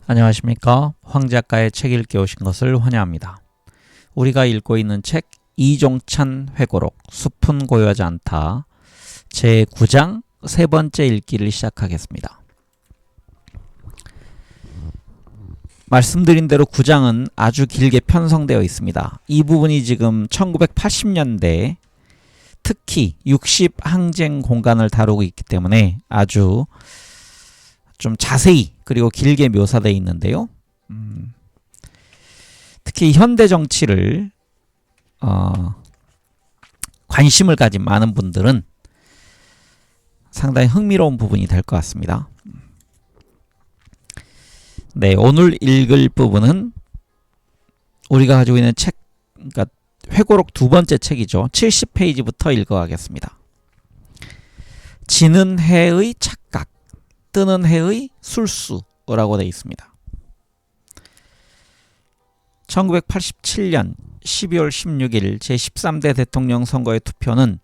안녕하십니까. 황 작가의 책 읽기 오신 것을 환영합니다. 우리가 읽고 있는 책 이종찬 회고록 숲은 고요하지 않다 제9장 세 번째 읽기를 시작하겠습니다. 말씀드린 대로 9장은 아주 길게 편성되어 있습니다. 이 부분이 지금 1980년대 특히 60 항쟁 공간을 다루고 있기 때문에 아주 좀 자세히 그리고 길게 묘사되어 있는데요. 특히 현대 정치를 관심을 가진 많은 분들은 상당히 흥미로운 부분이 될 것 같습니다. 네, 오늘 읽을 부분은 우리가 가지고 있는 책, 그러니까 회고록 두 번째 책이죠. 70페이지부터 읽어가겠습니다. 지는 해의 착각, 뜨는 해의 술수라고 되어 있습니다. 1987년 12월 16일 제13대 대통령 선거의 투표는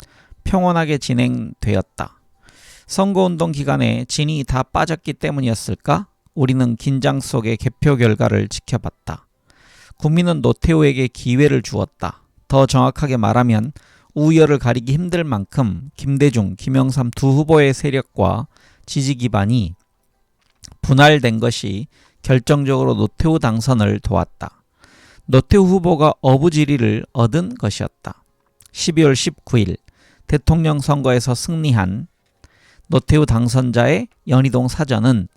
평온하게 진행되었다. 선거운동 기간에 진이 다 빠졌기 때문이었을까? 우리는 긴장 속의 개표 결과를 지켜봤다. 국민은 노태우에게 기회를 주었다. 더 정확하게 말하면 우열을 가리기 힘들 만큼 김대중, 김영삼 두 후보의 세력과 지지 기반이 분할된 것이 결정적으로 노태우 당선을 도왔다. 노태우 후보가 어부지리를 얻은 것이었다. 12월 19일 대통령 선거에서 승리한 노태우 당선자의 연희동 사저는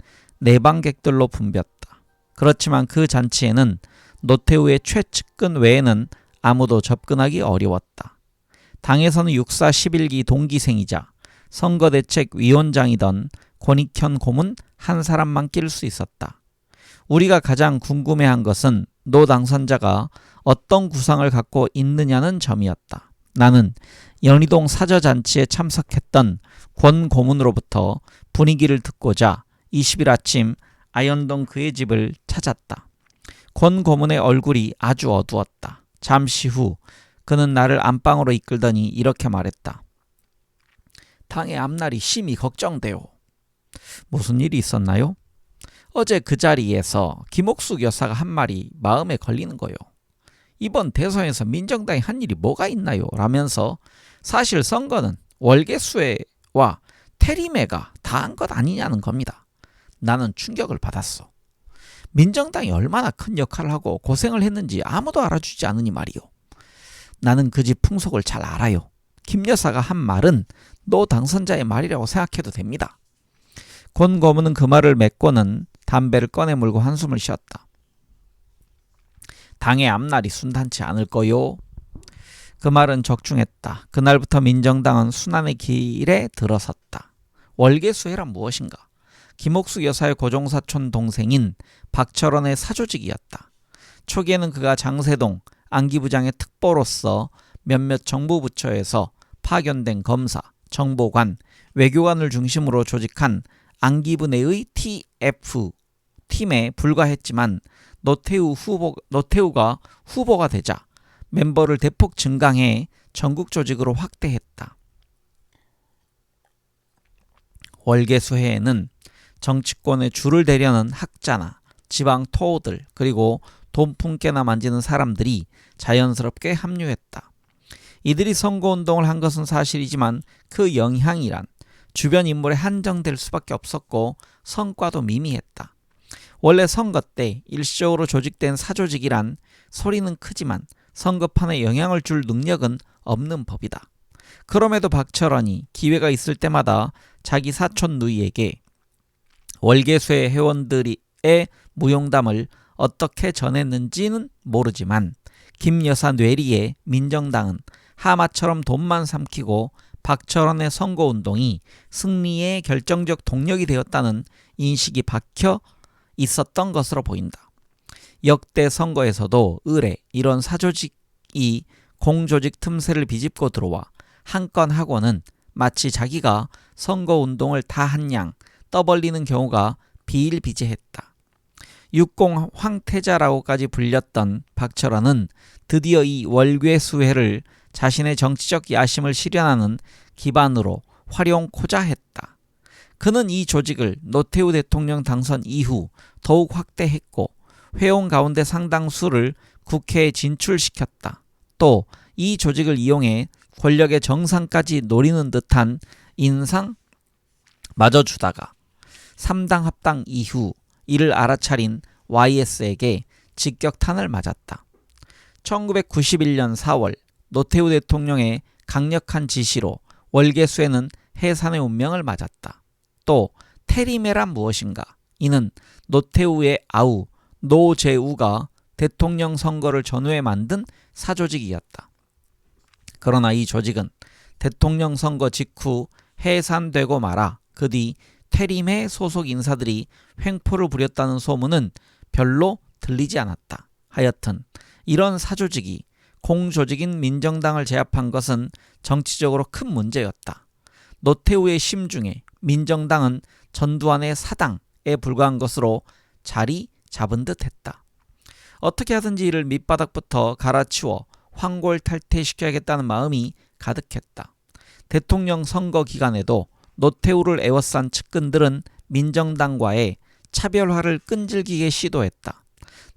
내방객들로 붐볐다. 그렇지만 그 잔치에는 노태우의 최측근 외에는 아무도 접근하기 어려웠다. 당에서는 육사 11기 동기생이자 선거대책위원장이던 권익현 고문 한 사람만 낄 수 있었다. 우리가 가장 궁금해한 것은 노 당선자가 어떤 구상을 갖고 있느냐는 점이었다. 나는 연희동 사저잔치에 참석했던 권 고문으로부터 분위기를 듣고자 20일 아침 아현동 그의 집을 찾았다. 권 고문의 얼굴이 아주 어두웠다. 잠시 후 그는 나를 안방으로 이끌더니 이렇게 말했다. 당의 앞날이 심히 걱정돼요. 무슨 일이 있었나요? 어제 그 자리에서 김옥숙 여사가 한 말이 마음에 걸리는 거요. 이번 대선에서 민정당이 한 일이 뭐가 있나요? 라면서 사실 선거는 월계수혜와 테리매가 다 한 것 아니냐는 겁니다. 나는 충격을 받았어. 민정당이 얼마나 큰 역할을 하고 고생을 했는지 아무도 알아주지 않으니 말이요. 나는 그 집 풍속을 잘 알아요. 김 여사가 한 말은 노 당선자의 말이라고 생각해도 됩니다. 권 고문은 그 말을 맺고는 담배를 꺼내 물고 한숨을 쉬었다. 당의 앞날이 순탄치 않을 거요. 그 말은 적중했다. 그날부터 민정당은 순환의 길에 들어섰다. 월계수혜란 무엇인가? 김옥숙 여사의 고종사촌 동생인 박철원의 사조직이었다. 초기에는 그가 장세동 안기부장의 특보로서 몇몇 정부 부처에서 파견된 검사, 정보관, 외교관을 중심으로 조직한 안기부 내의 TF 팀에 불과했지만 노태우가 후보가 되자 멤버를 대폭 증강해 전국 조직으로 확대했다. 월계수회에는 정치권에 줄을 대려는 학자나 지방 토호들 그리고 돈푼깨나 만지는 사람들이 자연스럽게 합류했다. 이들이 선거운동을 한 것은 사실이지만 그 영향이란 주변 인물에 한정될 수밖에 없었고 성과도 미미했다. 원래 선거 때 일시적으로 조직된 사조직이란 소리는 크지만 선거판에 영향을 줄 능력은 없는 법이다. 그럼에도 박철원이 기회가 있을 때마다 자기 사촌 누이에게 월계수회 회원들의 무용담을 어떻게 전했는지는 모르지만 김 여사 뇌리에 민정당은 하마처럼 돈만 삼키고 박철원의 선거운동이 승리의 결정적 동력이 되었다는 인식이 박혀 있었던 것으로 보인다. 역대 선거에서도 의례 이런 사조직이 공조직 틈새를 비집고 들어와 한 건 하고는 마치 자기가 선거운동을 다 한 양 떠벌리는 경우가 비일비재했다. 육공 황태자라고까지 불렸던 박철원은 드디어 이 월계수회를 자신의 정치적 야심을 실현하는 기반으로 활용코자 했다. 그는 이 조직을 노태우 대통령 당선 이후 더욱 확대했고 회원 가운데 상당수를 국회에 진출시켰다. 또 이 조직을 이용해 권력의 정상까지 노리는 듯한 인상마저 주다가 3당 합당 이후 이를 알아차린 YS에게 직격탄을 맞았다. 1991년 4월 노태우 대통령의 강력한 지시로 월계수에는 해산의 운명을 맞았다. 또 테리메란 무엇인가? 이는 노태우의 아우 노재우가 대통령 선거를 전후에 만든 사조직이었다. 그러나 이 조직은 대통령 선거 직후 해산되고 말아 그 뒤 퇴림해 소속 인사들이 횡포를 부렸다는 소문은 별로 들리지 않았다. 하여튼 이런 사조직이 공조직인 민정당을 제압한 것은 정치적으로 큰 문제였다. 노태우의 심중에 민정당은 전두환의 사당에 불과한 것으로 자리 잡은 듯 했다. 어떻게 하든지 이를 밑바닥부터 갈아치워 황골탈퇴시켜야겠다는 마음이 가득했다. 대통령 선거 기간에도 노태우를 에워싼 측근들은 민정당과의 차별화를 끈질기게 시도했다.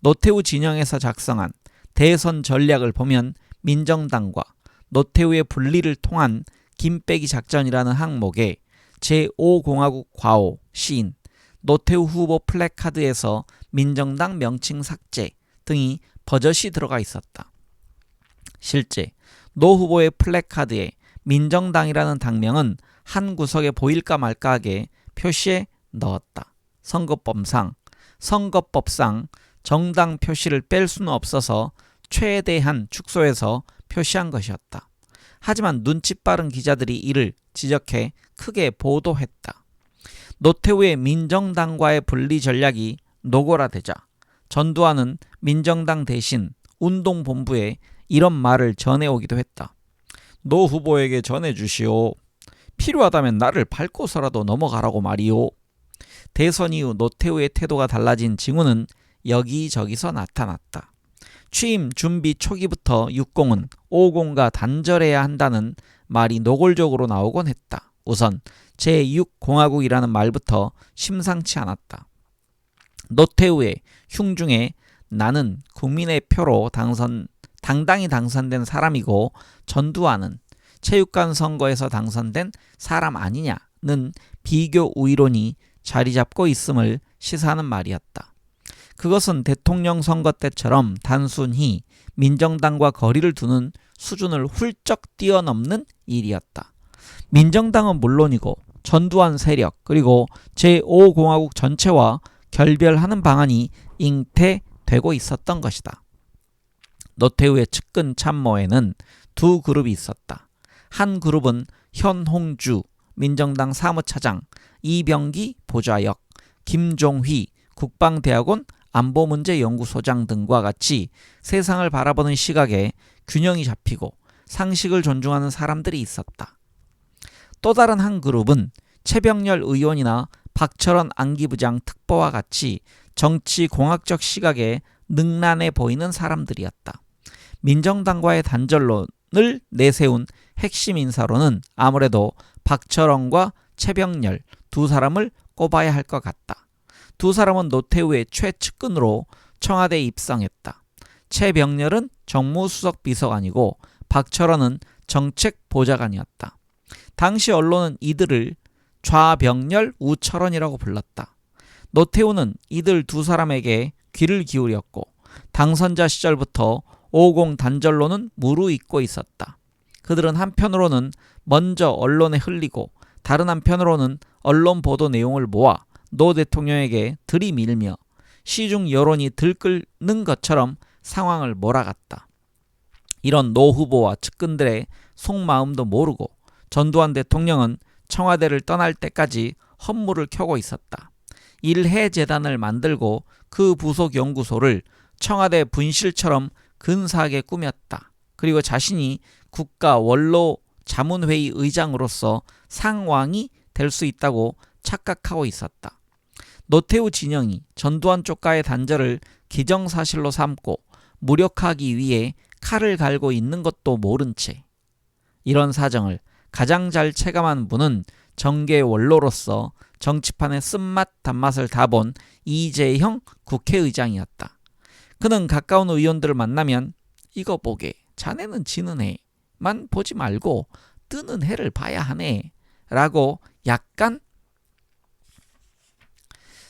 노태우 진영에서 작성한 대선 전략을 보면 민정당과 노태우의 분리를 통한 김빼기 작전이라는 항목에 제5공화국 과오 시인, 노태우 후보 플래카드에서 민정당 명칭 삭제 등이 버젓이 들어가 있었다. 실제 노 후보의 플래카드에 민정당이라는 당명은 한 구석에 보일까 말까하게 표시해 넣었다. 선거법상 정당 표시를 뺄 수는 없어서 최대한 축소해서 표시한 것이었다. 하지만 눈치 빠른 기자들이 이를 지적해 크게 보도했다. 노태우의 민정당과의 분리 전략이 노골화되자 전두환은 민정당 대신 운동본부에 이런 말을 전해오기도 했다. 노 후보에게 전해주시오. 필요하다면 나를 밟고서라도 넘어가라고 말이오. 대선 이후 노태우의 태도가 달라진 징후는 여기저기서 나타났다. 취임 준비 초기부터 60은 50과 단절해야 한다는 말이 노골적으로 나오곤 했다. 우선 제6공화국이라는 말부터 심상치 않았다. 노태우의 흉중에 나는 국민의 표로 당당히 당선된 사람이고 전두환은 체육관 선거에서 당선된 사람 아니냐는 비교 우위론이 자리 잡고 있음을 시사하는 말이었다. 그것은 대통령 선거 때처럼 단순히 민정당과 거리를 두는 수준을 훌쩍 뛰어넘는 일이었다. 민정당은 물론이고 전두환 세력 그리고 제5공화국 전체와 결별하는 방안이 잉태되고 있었던 것이다. 노태우의 측근 참모에는 두 그룹이 있었다. 한 그룹은 현홍주 민정당 사무차장, 이병기 보좌역, 김종휘 국방대학원 안보문제연구소장 등과 같이 세상을 바라보는 시각에 균형이 잡히고 상식을 존중하는 사람들이 있었다. 또 다른 한 그룹은 최병렬 의원이나 박철원 안기부장 특보와 같이 정치공학적 시각에 능란해 보이는 사람들이었다. 민정당과의 단절론을 내세운 핵심 인사로는 아무래도 박철원과 최병렬 두 사람을 꼽아야 할 것 같다. 두 사람은 노태우의 최측근으로 청와대에 입성했다. 최병렬은 정무수석 비서관이고 박철원은 정책보좌관이었다. 당시 언론은 이들을 좌병렬 우철원이라고 불렀다. 노태우는 이들 두 사람에게 귀를 기울였고 당선자 시절부터 50 단절론은 무르익고 있었다. 그들은 한편으로는 먼저 언론에 흘리고 다른 한편으로는 언론 보도 내용을 모아 노 대통령에게 들이밀며 시중 여론이 들끓는 것처럼 상황을 몰아갔다. 이런 노 후보와 측근들의 속마음도 모르고 전두환 대통령은 청와대를 떠날 때까지 헛물을 켜고 있었다. 일해재단을 만들고 그 부속 연구소를 청와대 분실처럼 근사하게 꾸몄다. 그리고 자신이 국가 원로 자문회의 의장으로서 상왕이 될 수 있다고 착각하고 있었다. 노태우 진영이 전두환 쪽과의 단절을 기정사실로 삼고 무력화하기 위해 칼을 갈고 있는 것도 모른 채 이런 사정을 가장 잘 체감한 분은 정계 원로로서 정치판의 쓴맛 단맛을 다 본 이재형 국회의장이었다. 그는 가까운 의원들을 만나면 이거 보게 자네는 지는 해만 보지 말고 뜨는 해를 봐야 하네 라고 약간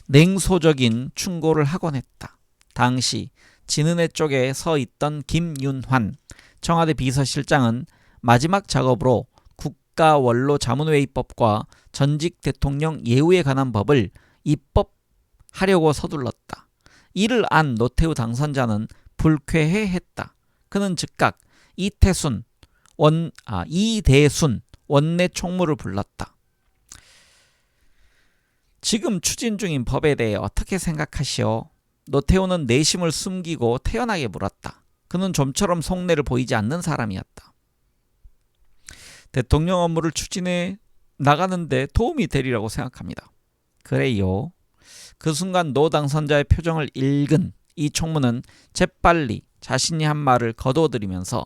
냉소적인 충고를 하곤 했다. 당시 지는 해 쪽에 서 있던 김윤환 청와대 비서실장은 마지막 작업으로 국가원로자문회의법과 전직 대통령 예우에 관한 법을 입법하려고 서둘렀다. 이를 안 노태우 당선자는 불쾌해했다. 그는 즉각 이대순 원내 총무를 불렀다. 지금 추진 중인 법에 대해 어떻게 생각하시오? 노태우는 내심을 숨기고 태연하게 물었다. 그는 좀처럼 속내를 보이지 않는 사람이었다. 대통령 업무를 추진해 나가는데 도움이 되리라고 생각합니다. 그래요. 그 순간 노 당선자의 표정을 읽은 이 총무는 재빨리 자신이 한 말을 거둬들이면서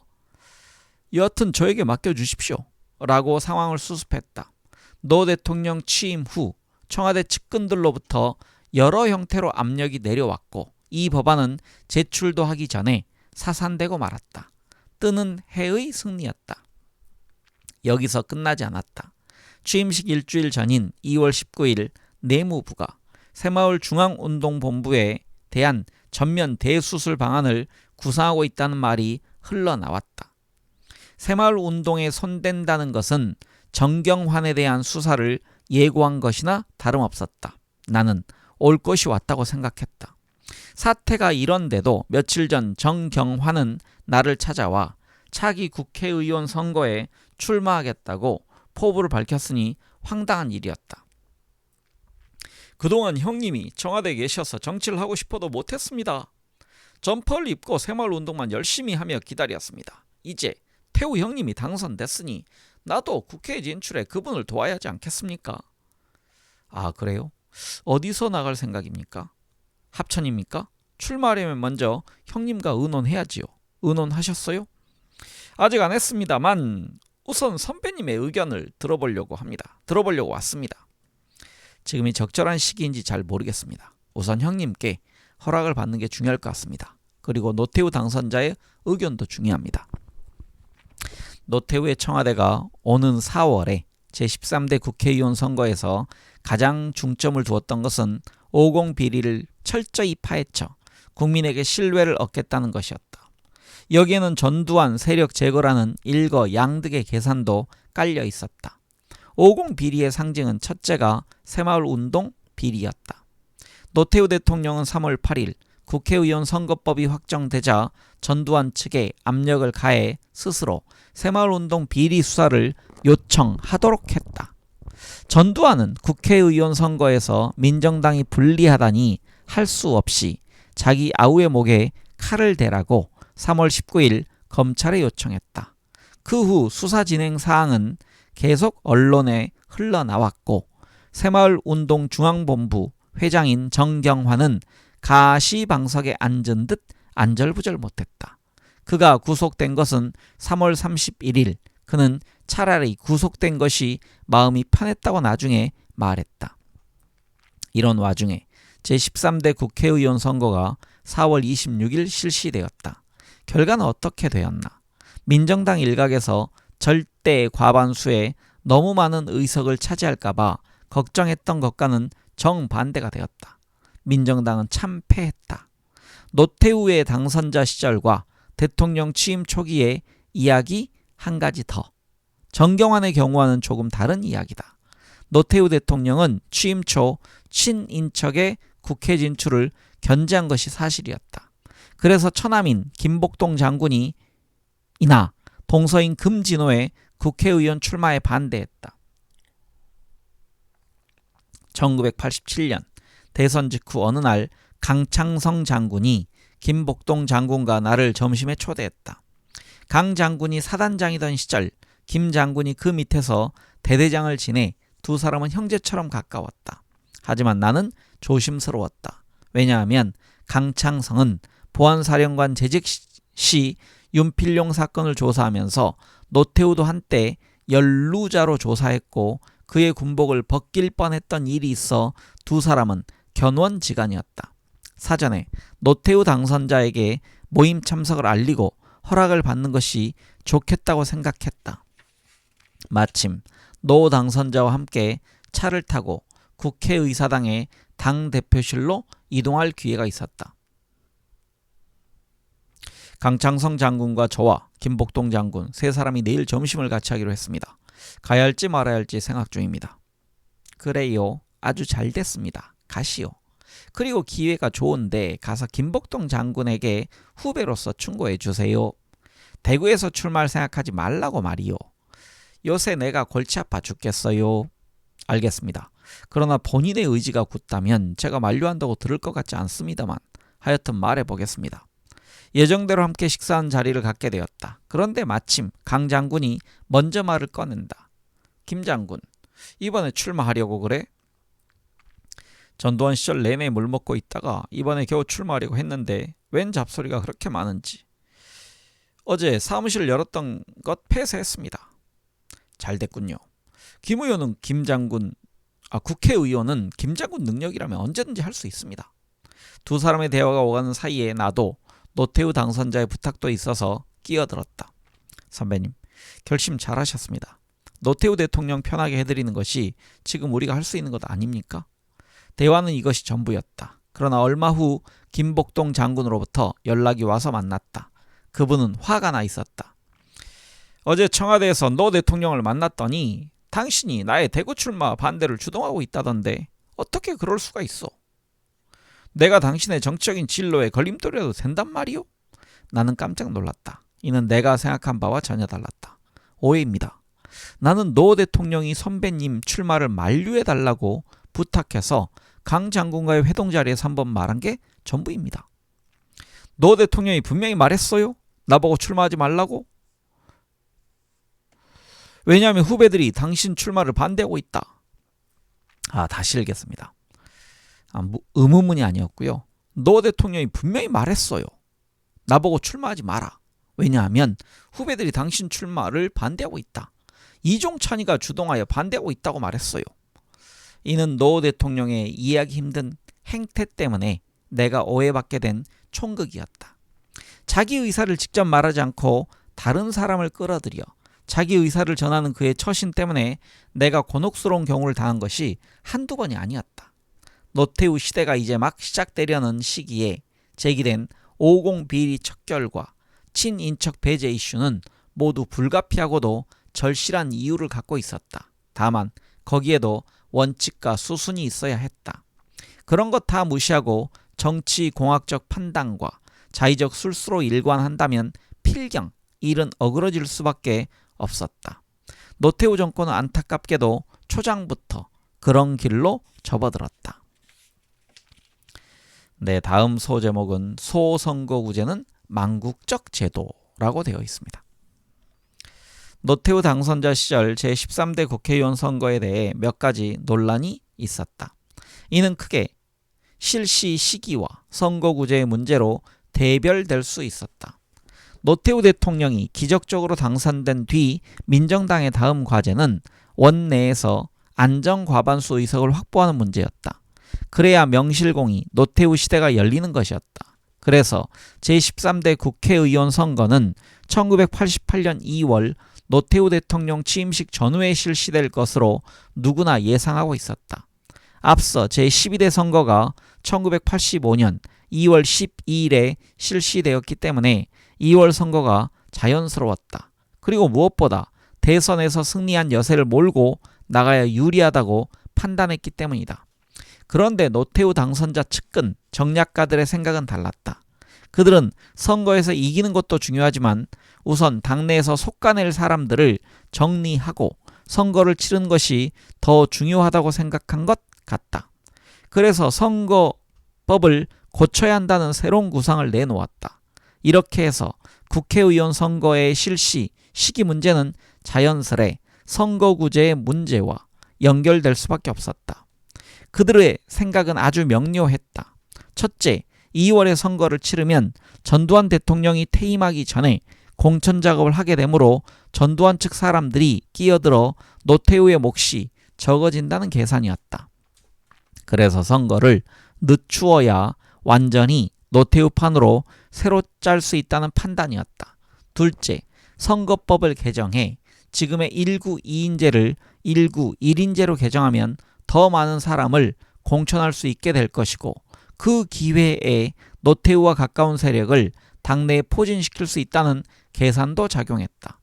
여하튼 저에게 맡겨주십시오 라고 상황을 수습했다. 노 대통령 취임 후 청와대 측근들로부터 여러 형태로 압력이 내려왔고 이 법안은 제출도 하기 전에 사산되고 말았다. 뜨는 해의 승리였다. 여기서 끝나지 않았다. 취임식 일주일 전인 2월 19일 내무부가 새마을 중앙운동본부에 대한 전면 대수술 방안을 구상하고 있다는 말이 흘러나왔다. 새마을 운동에 손댄다는 것은 정경환에 대한 수사를 예고한 것이나 다름없었다. 나는 올 것이 왔다고 생각했다. 사태가 이런데도 며칠 전 정경환은 나를 찾아와 차기 국회의원 선거에 출마하겠다고 포부를 밝혔으니 황당한 일이었다. 그동안 형님이 청와대에 계셔서 정치를 하고 싶어도 못했습니다. 점퍼를 입고 새마을운동만 열심히 하며 기다렸습니다. 이제 태우 형님이 당선됐으니 나도 국회에 진출해 그분을 도와야 하지 않겠습니까? 아, 그래요? 어디서 나갈 생각입니까? 합천입니까? 출마하려면 먼저 형님과 의논해야지요. 의논하셨어요? 아직 안 했습니다만 우선 선배님의 의견을 들어보려고 왔습니다. 지금이 적절한 시기인지 잘 모르겠습니다. 우선 형님께 허락을 받는 게 중요할 것 같습니다. 그리고 노태우 당선자의 의견도 중요합니다. 노태우의 청와대가 오는 4월에 제13대 국회의원 선거에서 가장 중점을 두었던 것은 50 비리를 철저히 파헤쳐 국민에게 신뢰를 얻겠다는 것이었다. 여기에는 전두환 세력 제거라는 일거양득의 계산도 깔려 있었다. 50 비리의 상징은 첫째가 새마을운동 비리였다. 노태우 대통령은 3월 8일 국회의원 선거법이 확정되자 전두환 측에 압력을 가해 스스로 새마을운동 비리 수사를 요청하도록 했다. 전두환은 국회의원 선거에서 민정당이 불리하다니 할 수 없이 자기 아우의 목에 칼을 대라고 3월 19일 검찰에 요청했다. 그 후 수사 진행 사항은 계속 언론에 흘러나왔고 새마을운동중앙본부 회장인 정경환은 가시방석에 앉은 듯 안절부절 못했다. 그가 구속된 것은 3월 31일. 그는 차라리 구속된 것이 마음이 편했다고 나중에 말했다. 이런 와중에 제13대 국회의원 선거가 4월 26일 실시되었다. 결과는 어떻게 되었나? 민정당 일각에서 절대 과반수에 너무 많은 의석을 차지할까봐 걱정했던 것과는 정반대가 되었다. 민정당은 참패했다. 노태우의 당선자 시절과 대통령 취임 초기의 이야기 한 가지 더. 정경환의 경우와는 조금 다른 이야기다. 노태우 대통령은 취임 초 친인척의 국회 진출을 견제한 것이 사실이었다. 그래서 처남인 김복동 장군이 이나 동서인 금진호의 국회의원 출마에 반대했다. 1987년 대선 직후 어느 날 강창성 장군이 김복동 장군과 나를 점심에 초대했다. 강 장군이 사단장이던 시절 김 장군이 그 밑에서 대대장을 지내 두 사람은 형제처럼 가까웠다. 하지만 나는 조심스러웠다. 왜냐하면 강창성은 보안사령관 재직 시 윤필용 사건을 조사하면서 노태우도 한때 연루자로 조사했고 그의 군복을 벗길 뻔했던 일이 있어 두 사람은 견원지간이었다. 사전에 노태우 당선자에게 모임 참석을 알리고 허락을 받는 것이 좋겠다고 생각했다. 마침 노 당선자와 함께 차를 타고 국회의사당의 당대표실로 이동할 기회가 있었다. 강창성 장군과 저와 김복동 장군 세 사람이 내일 점심을 같이 하기로 했습니다. 가야 할지 말아야 할지 생각 중입니다. 그래요. 아주 잘 됐습니다. 가시오. 그리고 기회가 좋은데 가서 김복동 장군에게 후배로서 충고해 주세요. 대구에서 출마할 생각하지 말라고 말이요. 요새 내가 골치 아파 죽겠어요. 알겠습니다. 그러나 본인의 의지가 굳다면 제가 만류한다고 들을 것 같지 않습니다만 하여튼 말해보겠습니다. 예정대로 함께 식사한 자리를 갖게 되었다. 그런데 마침 강 장군이 먼저 말을 꺼낸다. 김 장군, 이번에 출마하려고 그래? 전두환 시절 내내 물 먹고 있다가 이번에 겨우 출마하려고 했는데 웬 잡소리가 그렇게 많은지. 어제 사무실 열었던 것 폐쇄했습니다. 잘 됐군요. 김 의원은 국회의원은 김 장군 능력이라면 언제든지 할 수 있습니다. 두 사람의 대화가 오가는 사이에 나도 노태우 당선자의 부탁도 있어서 끼어들었다. 선배님, 결심 잘하셨습니다. 노태우 대통령 편하게 해드리는 것이 지금 우리가 할 수 있는 것 아닙니까? 대화는 이것이 전부였다. 그러나 얼마 후 김복동 장군으로부터 연락이 와서 만났다. 그분은 화가 나 있었다. 어제 청와대에서 노 대통령을 만났더니 당신이 나의 대구 출마 반대를 주동하고 있다던데 어떻게 그럴 수가 있어? 내가 당신의 정치적인 진로에 걸림돌이라도 된단 말이오? 나는 깜짝 놀랐다. 이는 내가 생각한 바와 전혀 달랐다. 오해입니다. 나는 노 대통령이 선배님 출마를 만류해달라고 부탁해서 강 장군과의 회동 자리에서 한번 말한 게 전부입니다. 노 대통령이 분명히 말했어요? 나보고 출마하지 말라고? 왜냐하면 후배들이 당신 출마를 반대하고 있다. 다시 읽겠습니다. 의문문이 아니었고요. 노 대통령이 분명히 말했어요. 나보고 출마하지 마라. 왜냐하면 후배들이 당신 출마를 반대하고 있다. 이종찬이가 주동하여 반대하고 있다고 말했어요. 이는 노 대통령의 이해하기 힘든 행태 때문에 내가 오해받게 된 총극이었다. 자기 의사를 직접 말하지 않고 다른 사람을 끌어들여 자기 의사를 전하는 그의 처신 때문에 내가 곤혹스러운 경우를 당한 것이 한두 번이 아니었다. 노태우 시대가 이제 막 시작되려는 시기에 제기된 50 비리 척결과 친인척 배제 이슈는 모두 불가피하고도 절실한 이유를 갖고 있었다. 다만 거기에도 원칙과 수순이 있어야 했다. 그런 것 다 무시하고 정치공학적 판단과 자의적 술수로 일관한다면 필경 일은 어그러질 수밖에 없었다. 노태우 정권은 안타깝게도 초장부터 그런 길로 접어들었다. 네, 다음 소제목은 소선거구제는 망국적 제도라고 되어 있습니다. 노태우 당선자 시절 제13대 국회의원 선거에 대해 몇 가지 논란이 있었다. 이는 크게 실시 시기와 선거구제의 문제로 대별될 수 있었다. 노태우 대통령이 기적적으로 당선된 뒤 민정당의 다음 과제는 원내에서 안정과반수 의석을 확보하는 문제였다. 그래야 명실공히 노태우 시대가 열리는 것이었다. 그래서 제13대 국회의원 선거는 1988년 2월 노태우 대통령 취임식 전후에 실시될 것으로 누구나 예상하고 있었다. 앞서 제12대 선거가 1985년 2월 12일에 실시되었기 때문에 2월 선거가 자연스러웠다. 그리고 무엇보다 대선에서 승리한 여세를 몰고 나가야 유리하다고 판단했기 때문이다. 그런데 노태우 당선자 측근 정략가들의 생각은 달랐다. 그들은 선거에서 이기는 것도 중요하지만 우선 당내에서 속가낼 사람들을 정리하고 선거를 치른 것이 더 중요하다고 생각한 것 같다. 그래서 선거법을 고쳐야 한다는 새로운 구상을 내놓았다. 이렇게 해서 국회의원 선거의 실시 시기 문제는 자연스레 선거구제의 문제와 연결될 수밖에 없었다. 그들의 생각은 아주 명료했다. 첫째, 2월에 선거를 치르면 전두환 대통령이 퇴임하기 전에 공천 작업을 하게 되므로 전두환 측 사람들이 끼어들어 노태우의 몫이 적어진다는 계산이었다. 그래서 선거를 늦추어야 완전히 노태우판으로 새로 짤 수 있다는 판단이었다. 둘째, 선거법을 개정해 지금의 1구 2인제를 1구 1인제로 개정하면 더 많은 사람을 공천할 수 있게 될 것이고 그 기회에 노태우와 가까운 세력을 당내에 포진시킬 수 있다는 계산도 작용했다.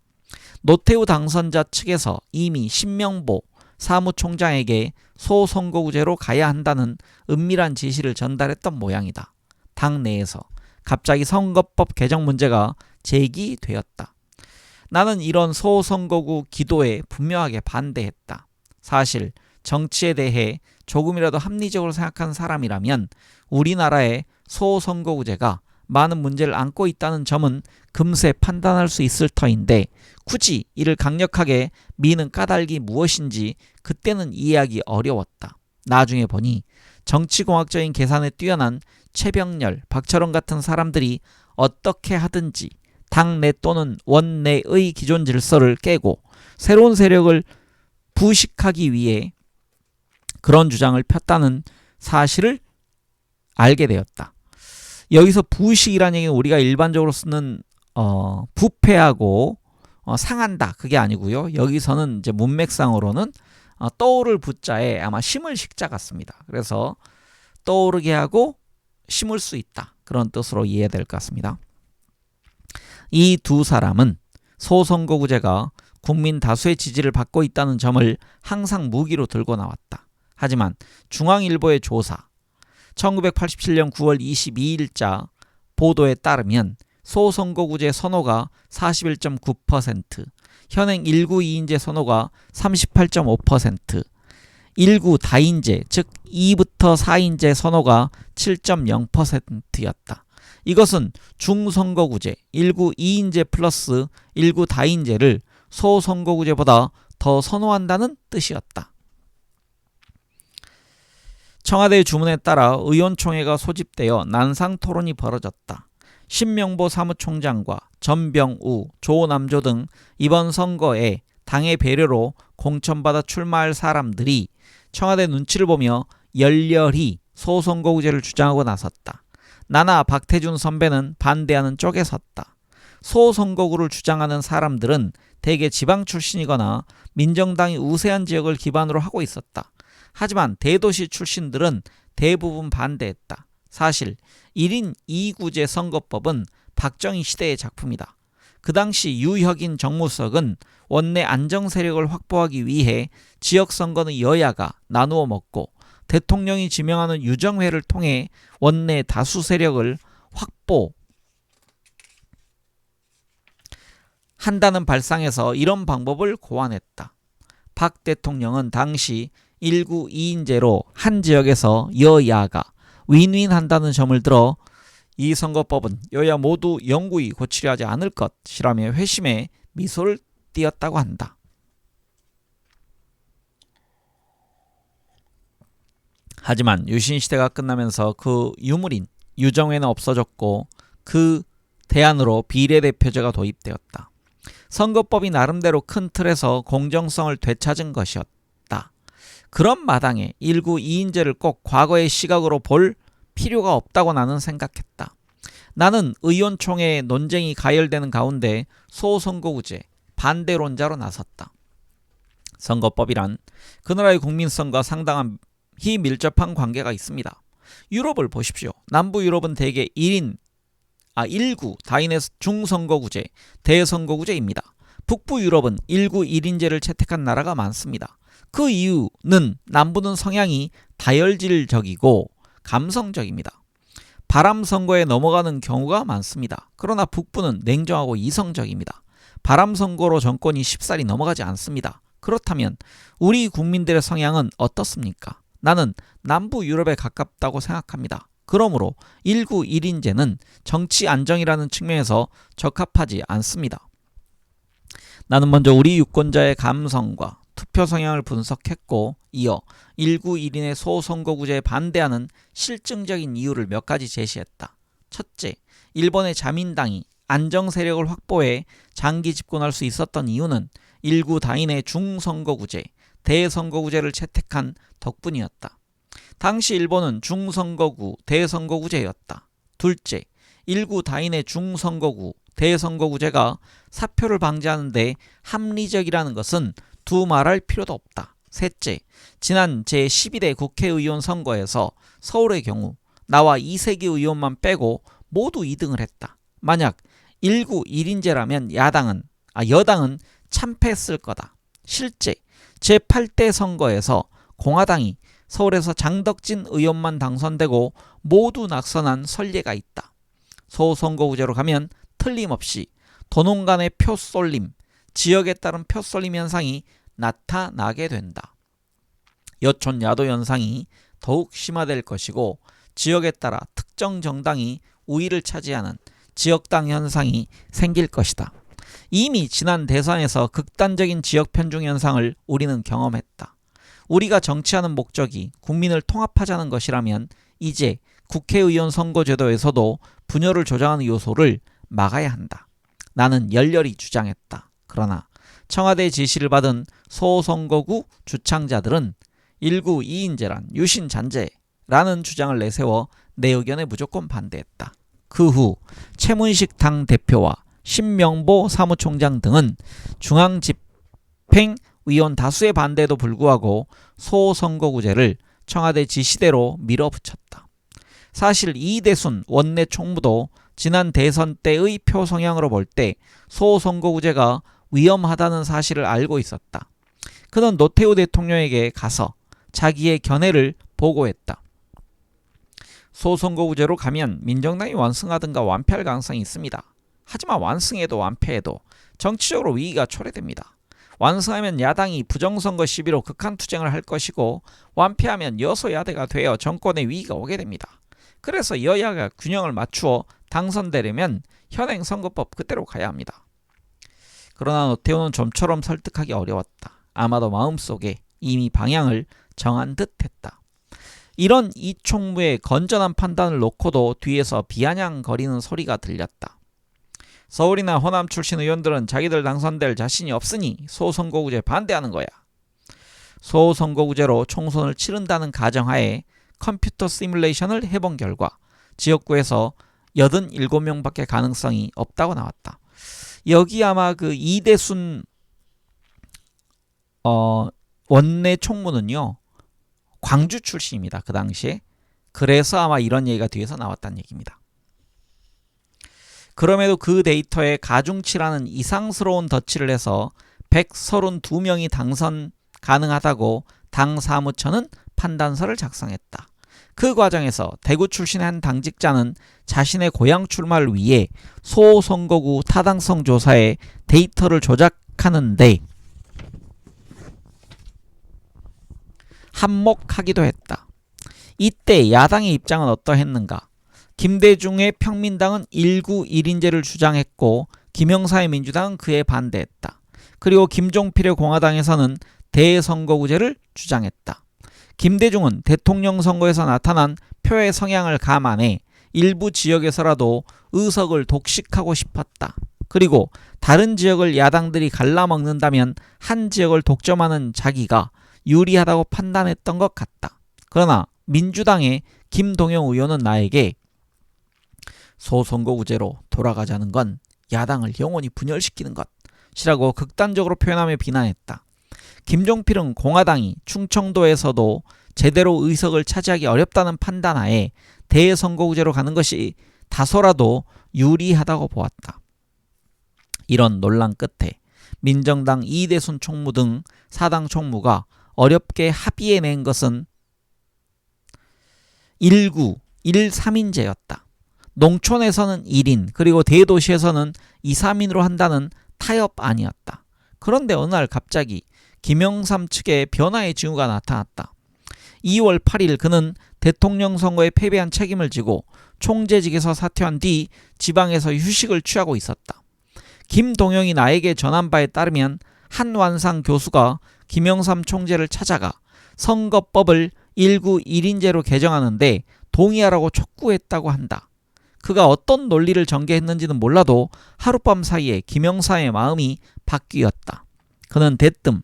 노태우 당선자 측에서 이미 신명보 사무총장에게 소선거구제로 가야 한다는 은밀한 지시를 전달했던 모양이다. 당내에서 갑자기 선거법 개정 문제가 제기되었다. 나는 이런 소선거구 기도에 분명하게 반대했다. 사실 정치에 대해 조금이라도 합리적으로 생각하는 사람이라면 우리나라의 소선거구제가 많은 문제를 안고 있다는 점은 금세 판단할 수 있을 터인데 굳이 이를 강력하게 미는 까닭이 무엇인지 그때는 이해하기 어려웠다. 나중에 보니 정치공학적인 계산에 뛰어난 최병렬, 박철원 같은 사람들이 어떻게 하든지 당내 또는 원내의 기존 질서를 깨고 새로운 세력을 부식하기 위해 그런 주장을 폈다는 사실을 알게 되었다. 여기서 부식이라는 얘기는 우리가 일반적으로 쓰는 부패하고 상한다 그게 아니고요. 여기서는 이제 문맥상으로는 떠오를 부자에 아마 심을 식자 같습니다. 그래서 떠오르게 하고 심을 수 있다 그런 뜻으로 이해해야 될 것 같습니다. 이 두 사람은 소선거구제가 국민 다수의 지지를 받고 있다는 점을 항상 무기로 들고 나왔다. 하지만 중앙일보의 조사 1987년 9월 22일자 보도에 따르면 소선거구제 선호가 41.9%, 현행 1구 2인제 선호가 38.5%, 1구 다인제 즉 2부터 4인제 선호가 7.0%였다. 이것은 중선거구제 1구 2인제 플러스 1구 다인제를 소선거구제보다 더 선호한다는 뜻이었다. 청와대의 주문에 따라 의원총회가 소집되어 난상 토론이 벌어졌다. 신명보 사무총장과 전병우, 조남조 등 이번 선거에 당의 배려로 공천받아 출마할 사람들이 청와대 눈치를 보며 열렬히 소선거구제를 주장하고 나섰다. 나나 박태준 선배는 반대하는 쪽에 섰다. 소선거구를 주장하는 사람들은 대개 지방 출신이거나 민정당이 우세한 지역을 기반으로 하고 있었다. 하지만 대도시 출신들은 대부분 반대했다. 사실 1인 2구제 선거법은 박정희 시대의 작품이다. 그 당시 유혁인 정무석은 원내 안정 세력을 확보하기 위해 지역선거는 여야가 나누어 먹고 대통령이 지명하는 유정회를 통해 원내 다수 세력을 확보한다는 발상에서 이런 방법을 고안했다. 박 대통령은 당시 1구 2인제로 한 지역에서 여야가 윈윈한다는 점을 들어 이 선거법은 여야 모두 영구히 고치려 하지 않을 것이라며 회심의 미소를 띄었다고 한다. 하지만 유신시대가 끝나면서 그 유물인 유정회는 없어졌고 그 대안으로 비례대표제가 도입되었다. 선거법이 나름대로 큰 틀에서 공정성을 되찾은 것이었다. 그런 마당에 1구 2인제를 꼭 과거의 시각으로 볼 필요가 없다고 나는 생각했다. 나는 의원총회 논쟁이 가열되는 가운데 소선거구제 반대론자로 나섰다. 선거법이란 그 나라의 국민성과 상당한 밀접한 관계가 있습니다. 유럽을 보십시오. 남부 유럽은 대개 1구 다인의 중선거구제, 대선거구제입니다. 북부 유럽은 1구 1인제를 채택한 나라가 많습니다. 그 이유는 남부는 성향이 다혈질적이고 감성적입니다. 바람 선거에 넘어가는 경우가 많습니다. 그러나 북부는 냉정하고 이성적입니다. 바람 선거로 정권이 쉽사리 넘어가지 않습니다. 그렇다면 우리 국민들의 성향은 어떻습니까? 나는 남부 유럽에 가깝다고 생각합니다. 그러므로 1구 1인제는 정치 안정이라는 측면에서 적합하지 않습니다. 나는 먼저 우리 유권자의 감성과 투표 성향을 분석했고 이어 1구 1인의 소선거구제에 반대하는 실증적인 이유를 몇 가지 제시했다. 첫째, 일본의 자민당이 안정 세력을 확보해 장기 집권할 수 있었던 이유는 1구 다인의 중선거구제, 대선거구제를 채택한 덕분이었다. 당시 일본은 중선거구, 대선거구제였다. 둘째, 일구 다인의 중선거구, 대선거구제가 사표를 방지하는 데 합리적이라는 것은 두말할 필요도 없다. 셋째, 지난 제12대 국회의원 선거에서 서울의 경우 나와 이세기 의원만 빼고 모두 2등을 했다. 만약 1구 1인제라면 여당은 참패했을 거다. 실제 제8대 선거에서 공화당이 서울에서 장덕진 의원만 당선되고 모두 낙선한 선례가 있다. 소선거구제로 가면 틀림없이 도농 간의 표 쏠림, 지역에 따른 표 쏠림 현상이 나타나게 된다. 여촌 야도 현상이 더욱 심화될 것이고 지역에 따라 특정 정당이 우위를 차지하는 지역당 현상이 생길 것이다. 이미 지난 대선에서 극단적인 지역 편중 현상을 우리는 경험했다. 우리가 정치하는 목적이 국민을 통합하자는 것이라면 이제 국회의원 선거제도에서도 분열을 조장하는 요소를 막아야 한다. 나는 열렬히 주장했다. 그러나 청와대 지시를 받은 소선거구 주창자들은 1구 2인제란 유신잔재라는 주장을 내세워 내 의견에 무조건 반대했다. 그 후 최문식 당대표와 신명보 사무총장 등은 중앙집행위원 다수의 반대에도 불구하고 소선거구제를 청와대 지시대로 밀어붙였다. 사실 이대순 원내 총무도 지난 대선 때의 표 성향으로 볼 때 소선거구제가 위험하다는 사실을 알고 있었다. 그는 노태우 대통령에게 가서 자기의 견해를 보고했다. 소선거구제로 가면 민정당이 완승하든가 완패할 가능성이 있습니다. 하지만 완승해도 완패해도 정치적으로 위기가 초래됩니다. 완승하면 야당이 부정선거 시비로 극한투쟁을 할 것이고 완패하면 여소야대가 되어 정권의 위기가 오게 됩니다. 그래서 여야가 균형을 맞추어 당선되려면 현행 선거법 그대로 가야 합니다. 그러나 노태우는 좀처럼 설득하기 어려웠다. 아마도 마음속에 이미 방향을 정한 듯 했다. 이런 이 총무의 건전한 판단을 놓고도 뒤에서 비아냥거리는 소리가 들렸다. 서울이나 호남 출신 의원들은 자기들 당선될 자신이 없으니 소선거구제 반대하는 거야. 소선거구제로 총선을 치른다는 가정하에 컴퓨터 시뮬레이션을 해본 결과 지역구에서 87명밖에 가능성이 없다고 나왔다. 여기 아마 그 이대순 원내 총무는요 광주 출신입니다. 그 당시에. 그래서 아마 이런 얘기가 뒤에서 나왔다는 얘기입니다. 그럼에도 그 데이터에 가중치라는 이상스러운 덧칠을 해서 132명이 당선 가능하다고 당 사무처는 판단서를 작성했다. 그 과정에서 대구 출신의 한 당직자는 자신의 고향 출마를 위해 소선거구 타당성 조사에 데이터를 조작하는데 한몫하기도 했다. 이때 야당의 입장은 어떠했는가? 김대중의 평민당은 1구 1인제를 주장했고 김영사의 민주당은 그에 반대했다. 그리고 김종필의 공화당에서는 대선거구제를 주장했다. 김대중은 대통령 선거에서 나타난 표의 성향을 감안해 일부 지역에서라도 의석을 독식하고 싶었다. 그리고 다른 지역을 야당들이 갈라먹는다면 한 지역을 독점하는 자기가 유리하다고 판단했던 것 같다. 그러나 민주당의 김동영 의원은 나에게 소선거구제로 돌아가자는 건 야당을 영원히 분열시키는 것이라고 극단적으로 표현하며 비난했다. 김종필은 공화당이 충청도에서도 제대로 의석을 차지하기 어렵다는 판단하에 대선거구제로 가는 것이 다소라도 유리하다고 보았다. 이런 논란 끝에 민정당 이대순 총무 등 사당 총무가 어렵게 합의해낸 것은 1구 1-3인제였다. 농촌에서는 1인 그리고 대도시에서는 2-3인으로 한다는 타협안이었다. 그런데 어느 날 갑자기 김영삼 측의 변화의 징후가 나타났다. 2월 8일 그는 대통령 선거에 패배한 책임을 지고 총재직에서 사퇴한 뒤 지방에서 휴식을 취하고 있었다. 김동영이 나에게 전한 바에 따르면 한완상 교수가 김영삼 총재를 찾아가 선거법을 1구 1인제로 개정하는데 동의하라고 촉구했다고 한다. 그가 어떤 논리를 전개했는지는 몰라도 하룻밤 사이에 김영삼의 마음이 바뀌었다. 그는 대뜸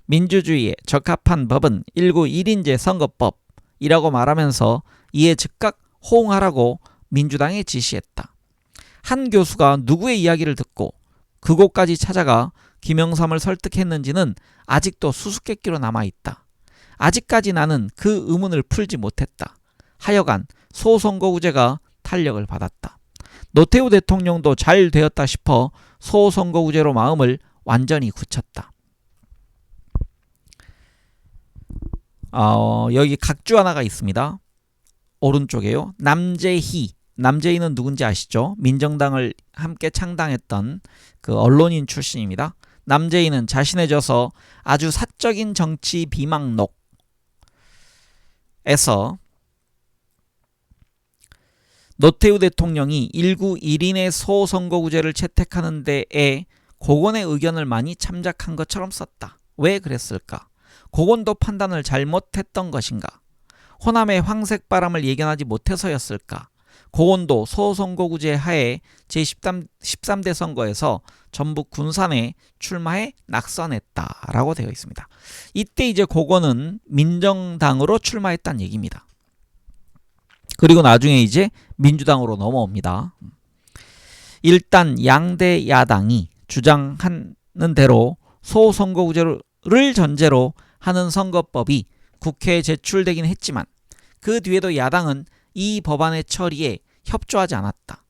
민주주의에 적합한 법은 1구 1인제 선거법이라고 말하면서 이에 즉각 호응하라고 민주당에 지시했다. 한 교수가 누구의 이야기를 듣고 그곳까지 찾아가 김영삼을 설득했는지는 아직도 수수께끼로 남아있다. 아직까지 나는 그 의문을 풀지 못했다. 하여간 소선거구제가 탄력을 받았다. 노태우 대통령도 잘 되었다 싶어 소선거구제로 마음을 완전히 굳혔다. 여기 각주 하나가 있습니다. 오른쪽에요. 남재희. 남재희는 누군지 아시죠? 민정당을 함께 창당했던 그 언론인 출신입니다. 남재희는 자신의 저서 아주 사적인 정치 비망록에서 노태우 대통령이 1구 1인의 소선거구제를 채택하는 데에 고건의 의견을 많이 참작한 것처럼 썼다. 왜 그랬을까? 고건도 판단을 잘못했던 것인가? 호남의 황색바람을 예견하지 못해서였을까? 고건도 소선거구제 하에 제13대 선거에서 전북 군산에 출마해 낙선했다라고 되어 있습니다. 이때 이제 고건은 민정당으로 출마했다는 얘기입니다. 그리고 나중에 이제 민주당으로 넘어옵니다. 일단 양대 야당이 주장하는 대로 소선거구제를 전제로 하는 선거법이 국회에 제출되긴 했지만 그 뒤에도 야당은 이 법안의 처리에 협조하지 않았다.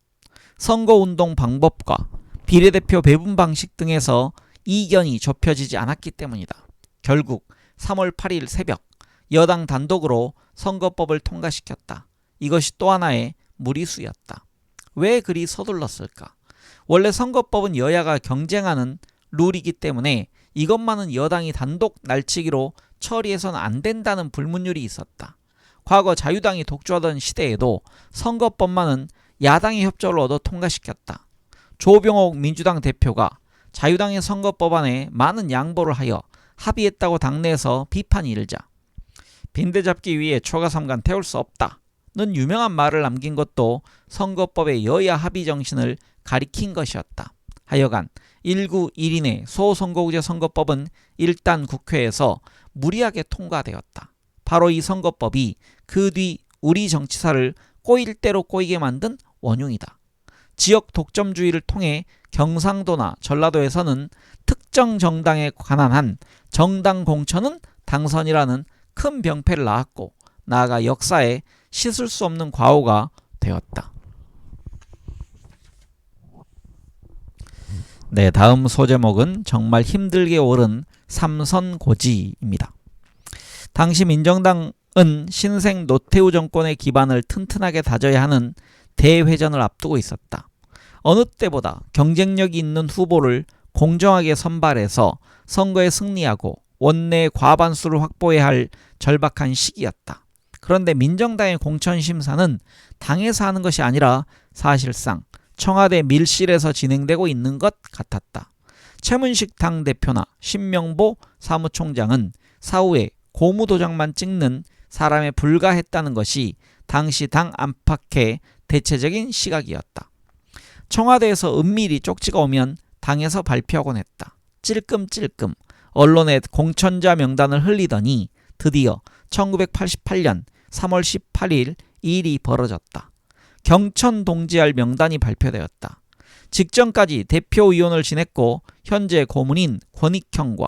선거운동 방법과 비례대표 배분 방식 등에서 이견이 좁혀지지 않았기 때문이다. 결국 3월 8일 새벽 여당 단독으로 선거법을 통과시켰다. 이것이 또 하나의 무리수였다. 왜 그리 서둘렀을까? 원래 선거법은 여야가 경쟁하는 룰이기 때문에 이것만은 여당이 단독 날치기로 처리해서는 안 된다는 불문율이 있었다. 과거 자유당이 독주하던 시대에도 선거법만은 야당의 협조를 얻어 통과시켰다. 조병옥 민주당 대표가 자유당의 선거법안에 많은 양보를 하여 합의했다고 당내에서 비판이 일자 빈대 잡기 위해 초가삼간 태울 수 없다는 유명한 말을 남긴 것도 선거법의 여야 합의 정신을 가리킨 것이었다. 하여간 1구 1인의 소선거구제 선거법은 일단 국회에서 무리하게 통과되었다. 바로 이 선거법이 그 뒤 우리 정치사를 꼬일 대로 꼬이게 만든 원흉이다. 지역 독점주의를 통해 경상도나 전라도에서는 특정 정당에 관한 한 정당 공천은 당선이라는 큰 병폐를 낳았고 나아가 역사에 씻을 수 없는 과오가 되었다. 네, 다음 소제목은 정말 힘들게 오른 삼선고지입니다. 당시 민정당은 신생 노태우 정권의 기반을 튼튼하게 다져야 하는 대회전을 앞두고 있었다. 어느 때보다 경쟁력이 있는 후보를 공정하게 선발해서 선거에 승리하고 원내 과반수를 확보해야 할 절박한 시기였다. 그런데 민정당의 공천심사는 당에서 하는 것이 아니라 사실상 청와대 밀실에서 진행되고 있는 것 같았다. 최문식 당대표나 신명보 사무총장은 사후에 고무도장만 찍는 사람에 불과했다는 것이 당시 당 안팎의 대체적인 시각이었다. 청와대에서 은밀히 쪽지가 오면 당에서 발표하곤 했다. 찔끔찔끔 언론에 공천자 명단을 흘리더니 드디어 1988년 3월 18일 일이 벌어졌다. 경천 동지할 명단이 발표되었다. 직전까지 대표위원을 지냈고 현재 고문인 권익형과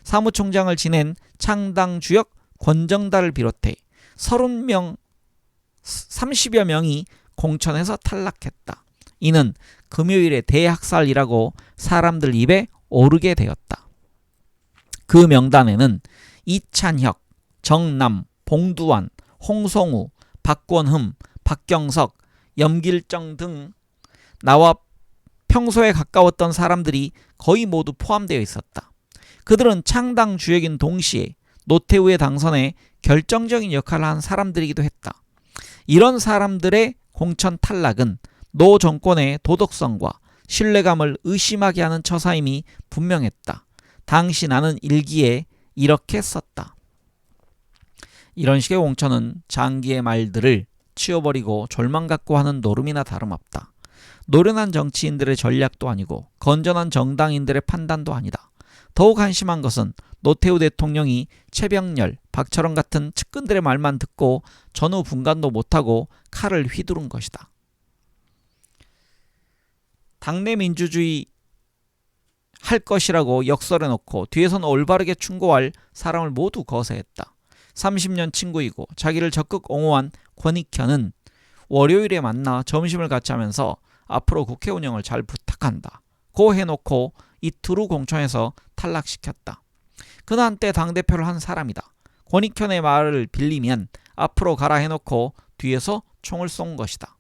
사무총장을 지낸 창당주역 권정달을 비롯해 30여 명이 공천에서 탈락했다. 이는 금요일에 대학살이라고 사람들 입에 오르게 되었다. 그 명단에는 이찬혁, 정남, 봉두환, 홍성우, 박권흠, 박경석, 염길정 등 나와 평소에 가까웠던 사람들이 거의 모두 포함되어 있었다. 그들은 창당 주역인 동시에 노태우의 당선에 결정적인 역할을 한 사람들이기도 했다. 이런 사람들의 공천 탈락은 노 정권의 도덕성과 신뢰감을 의심하게 하는 처사임이 분명했다. 당시 나는 일기에 이렇게 썼다. 이런 식의 공천은 장기의 말들을 치워버리고 졸망 갖고 하는 노름이나 다름없다. 노련한 정치인들의 전략도 아니고 건전한 정당인들의 판단도 아니다. 더욱 한심한 것은 노태우 대통령이 최병렬, 박철원 같은 측근들의 말만 듣고 전후 분간도 못하고 칼을 휘두른 것이다. 당내 민주주의 할 것이라고 역설해놓고 뒤에서는 올바르게 충고할 사람을 모두 거세했다. 30년 친구이고 자기를 적극 옹호한 권익현은 월요일에 만나 점심을 같이 하면서 앞으로 국회 운영을 잘 부탁한다 고 해놓고 이틀 후 공천에서 탈락시켰다. 그는 한때 당대표를 한 사람이다. 권익현의 말을 빌리면 앞으로 가라 해놓고 뒤에서 총을 쏜 것이다.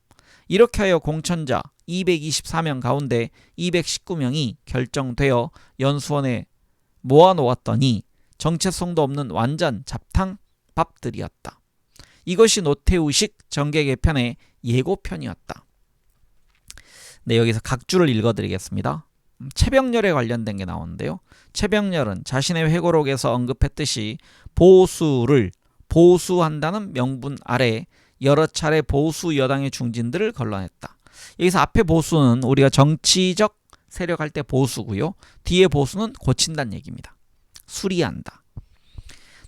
이렇게 하여 공천자 224명 가운데 219명이 결정되어 연수원에 모아놓았더니 정체성도 없는 완전 잡탕밥들이었다. 이것이 노태우식 정계 개편의 예고편이었다. 네, 여기서 각주를 읽어드리겠습니다. 최병렬에 관련된 게 나오는데요. 최병렬은 자신의 회고록에서 언급했듯이 보수를 보수한다는 명분 아래 여러 차례 보수 여당의 중진들을 걸러냈다. 여기서 앞에 보수는 우리가 정치적 세력 할 때 보수고요. 뒤에 보수는 고친다는 얘기입니다. 수리한다.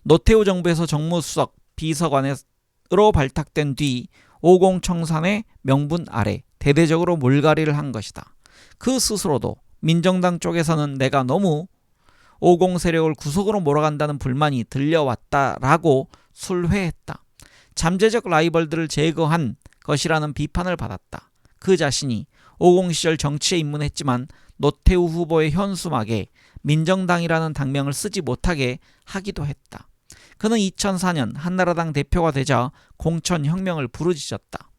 노태우 정부에서 정무수석 비서관으로 발탁된 뒤 50 청산의 명분 아래 대대적으로 물갈이를 한 것이다. 그 스스로도 민정당 쪽에서는 내가 너무 50 세력을 구석으로 몰아간다는 불만이 들려왔다라고 술회했다. 잠재적 라이벌들을 제거한 것이라는 비판을 받았다. 그 자신이 50 시절 정치에 입문했지만 노태우 후보의 현수막에 민정당이라는 당명을 쓰지 못하게 하기도 했다. 그는 2004년 한나라당 대표가 되자 공천혁명을 부르짖었다.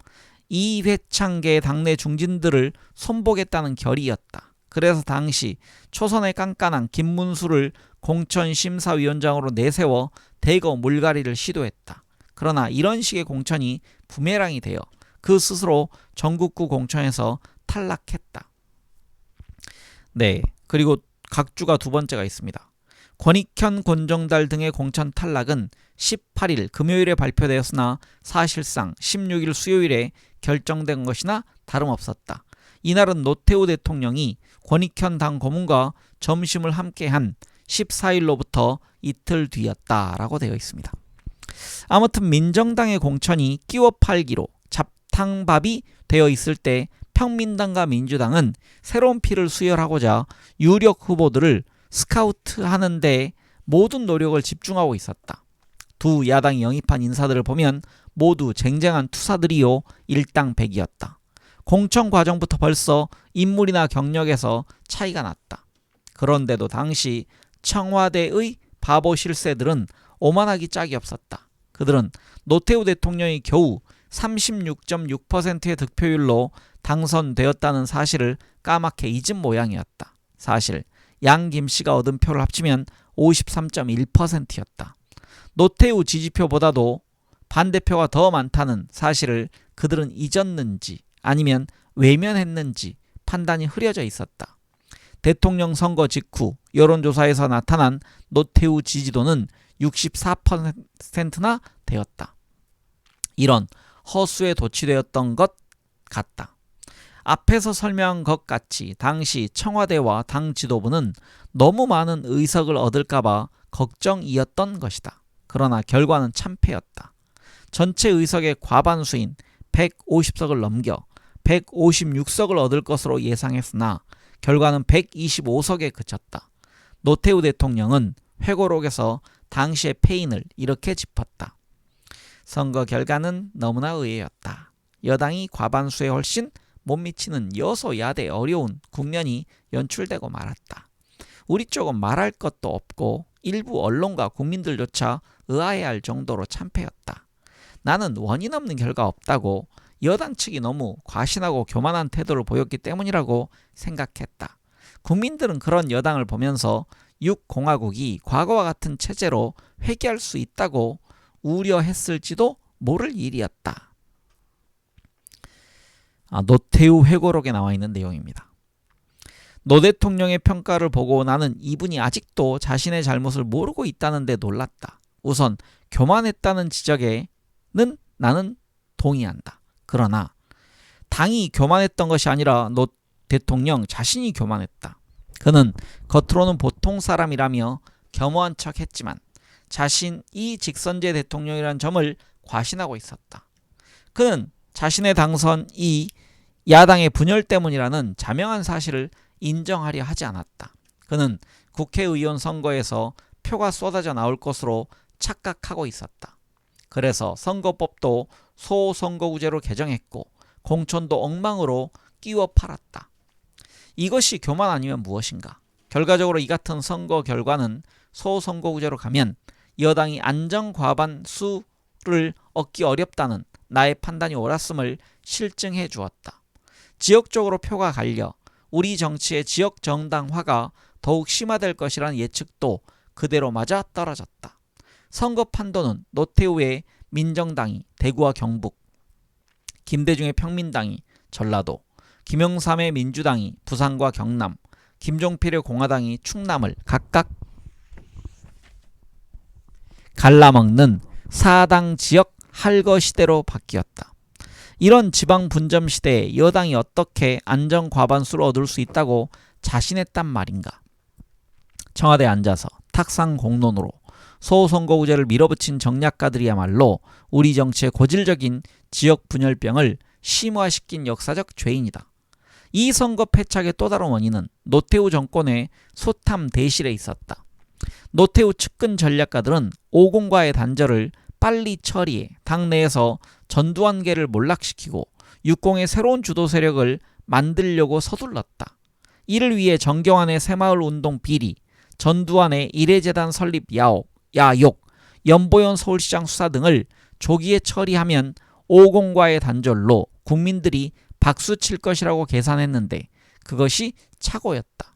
이회창계의 당내 중진들을 손보겠다는 결의였다. 그래서 당시 초선의 깐깐한 김문수를 공천심사위원장으로 내세워 대거 물갈이를 시도했다. 그러나 이런 식의 공천이 부메랑이 되어 그 스스로 전국구 공천에서 탈락했다. 네, 그리고 각주가 두 번째가 있습니다. 권익현, 권정달 등의 공천 탈락은 18일 금요일에 발표되었으나 사실상 16일 수요일에 결정된 것이나 다름없었다. 이날은 노태우 대통령이 권익현 당 고문과 점심을 함께한 14일로부터 이틀 뒤였다라고 되어 있습니다. 아무튼 민정당의 공천이 끼워 팔기로 잡탕밥이 되어 있을 때 평민당과 민주당은 새로운 피를 수혈하고자 유력 후보들을 스카우트하는 데 모든 노력을 집중하고 있었다. 두 야당이 영입한 인사들을 보면 모두 쟁쟁한 투사들이요 일당백이었다. 공천 과정부터 벌써 인물이나 경력에서 차이가 났다. 그런데도 당시 청와대의 바보 실세들은 오만하기 짝이 없었다. 그들은 노태우 대통령이 겨우 36.6%의 득표율로 당선되었다는 사실을 까맣게 잊은 모양이었다. 사실 양 김씨가 얻은 표를 합치면 53.1%였다. 노태우 지지표보다도 반대표가 더 많다는 사실을 그들은 잊었는지 아니면 외면했는지 판단이 흐려져 있었다. 대통령 선거 직후 여론조사에서 나타난 노태우 지지도는 64%나 되었다. 이런 허수에 도취되었던 것 같다. 앞에서 설명한 것 같이 당시 청와대와 당 지도부는 너무 많은 의석을 얻을까봐 걱정이었던 것이다. 그러나 결과는 참패였다. 전체 의석의 과반수인 150석을 넘겨 156석을 얻을 것으로 예상했으나 결과는 125석에 그쳤다. 노태우 대통령은 회고록에서 당시의 패인을 이렇게 짚었다. 선거 결과는 너무나 의외였다. 여당이 과반수에 훨씬 못 미치는 여소야대 어려운 국면이 연출되고 말았다. 우리 쪽은 말할 것도 없고 일부 언론과 국민들조차 의아해할 정도로 참패였다. 나는 원인 없는 결과 없다고 여당 측이 너무 과신하고 교만한 태도를 보였기 때문이라고 생각했다. 국민들은 그런 여당을 보면서 6공화국이 과거와 같은 체제로 회귀할 수 있다고 우려했을지도 모를 일이었다. 노태우 회고록에 나와 있는 내용입니다. 노 대통령의 평가를 보고 나는 이분이 아직도 자신의 잘못을 모르고 있다는 데 놀랐다. 우선 교만했다는 지적에는 나는 동의한다. 그러나 당이 교만했던 것이 아니라 노 대통령 자신이 교만했다. 그는 겉으로는 보통 사람이라며 겸허한 척 했지만 자신이 직선제 대통령이라는 점을 과신하고 있었다. 그는 자신의 당선이 야당의 분열 때문이라는 자명한 사실을 인정하려 하지 않았다. 그는 국회의원 선거에서 표가 쏟아져 나올 것으로 착각하고 있었다. 그래서 선거법도 소선거구제로 개정했고 공천도 엉망으로 끼워 팔았다. 이것이 교만 아니면 무엇인가? 결과적으로 이 같은 선거 결과는 소선거구제로 가면 여당이 안정과반수를 얻기 어렵다는 나의 판단이 옳았음을 실증해 주었다. 지역적으로 표가 갈려 우리 정치의 지역 정당화가 더욱 심화될 것이라는 예측도 그대로 맞아 떨어졌다. 선거 판도는 노태우의 민정당이 대구와 경북, 김대중의 평민당이 전라도, 김영삼의 민주당이 부산과 경남, 김종필의 공화당이 충남을 각각 갈라먹는 4당 지역 할거 시대로 바뀌었다. 이런 지방 분점 시대에 여당이 어떻게 안정과반수를 얻을 수 있다고 자신했단 말인가? 청와대에 앉아서 탁상공론으로 소선거구제를 밀어붙인 정략가들이야말로 우리 정치의 고질적인 지역 분열병을 심화시킨 역사적 죄인이다. 이 선거 패착의 또 다른 원인은 노태우 정권의 소탐 대실에 있었다. 노태우 측근 전략가들은 오공과의 단절을 빨리 처리해 당내에서 전두환계를 몰락시키고 육공의 새로운 주도 세력을 만들려고 서둘렀다. 이를 위해 정경환의 새마을운동 비리, 전두환의 이래재단 설립 야욕, 연보현 서울시장 수사 등을 조기에 처리하면 오공과의 단절로 국민들이 박수칠 것이라고 계산했는데 그것이 착오였다.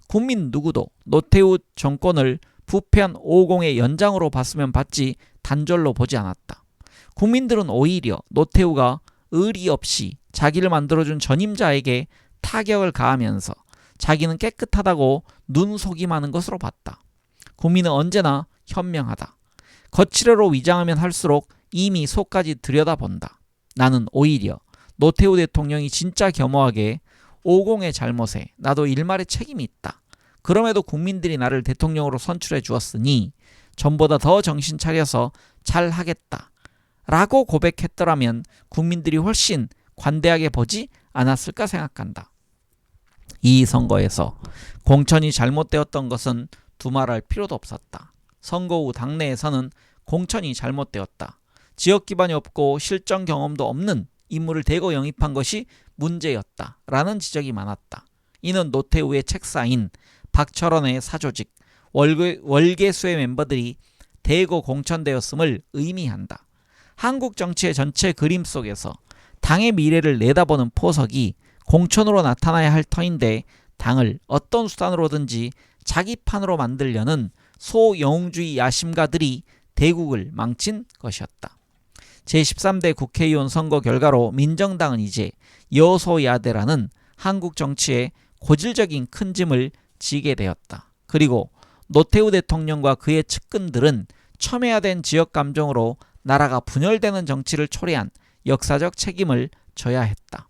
국민 누구도 노태우 정권을 부패한 오공의 연장으로 봤으면 봤지 단절로 보지 않았다. 국민들은 오히려 노태우가 의리 없이 자기를 만들어준 전임자에게 타격을 가하면서 자기는 깨끗하다고 눈속임하는 것으로 봤다. 국민은 언제나 현명하다. 거칠어로 위장하면 할수록 이미 속까지 들여다본다. 나는 오히려 노태우 대통령이 진짜 겸허하게 오공의 잘못에 나도 일말의 책임이 있다. 그럼에도 국민들이 나를 대통령으로 선출해 주었으니 전보다 더 정신 차려서 잘하겠다 라고 고백했더라면 국민들이 훨씬 관대하게 보지 않았을까 생각한다. 이 선거에서 공천이 잘못되었던 것은 두말할 필요도 없었다. 선거 후 당내에서는 공천이 잘못되었다. 지역 기반이 없고 실정 경험도 없는 인물을 대거 영입한 것이 문제였다 라는 지적이 많았다. 이는 노태우의 책사인 박철원의 사조직 월계수의 멤버들이 대거 공천되었음을 의미한다. 한국 정치의 전체 그림 속에서 당의 미래를 내다보는 포석이 공천으로 나타나야 할 터인데 당을 어떤 수단으로든지 자기 판으로 만들려는 소영웅주의 야심가들이 대국을 망친 것이었다. 제13대 국회의원 선거 결과로 민정당은 이제 여소야대라는 한국 정치의 고질적인 큰 짐을 지게 되었다. 그리고 노태우 대통령과 그의 측근들은 첨예화된 지역 감정으로 나라가 분열되는 정치를 초래한 역사적 책임을 져야 했다.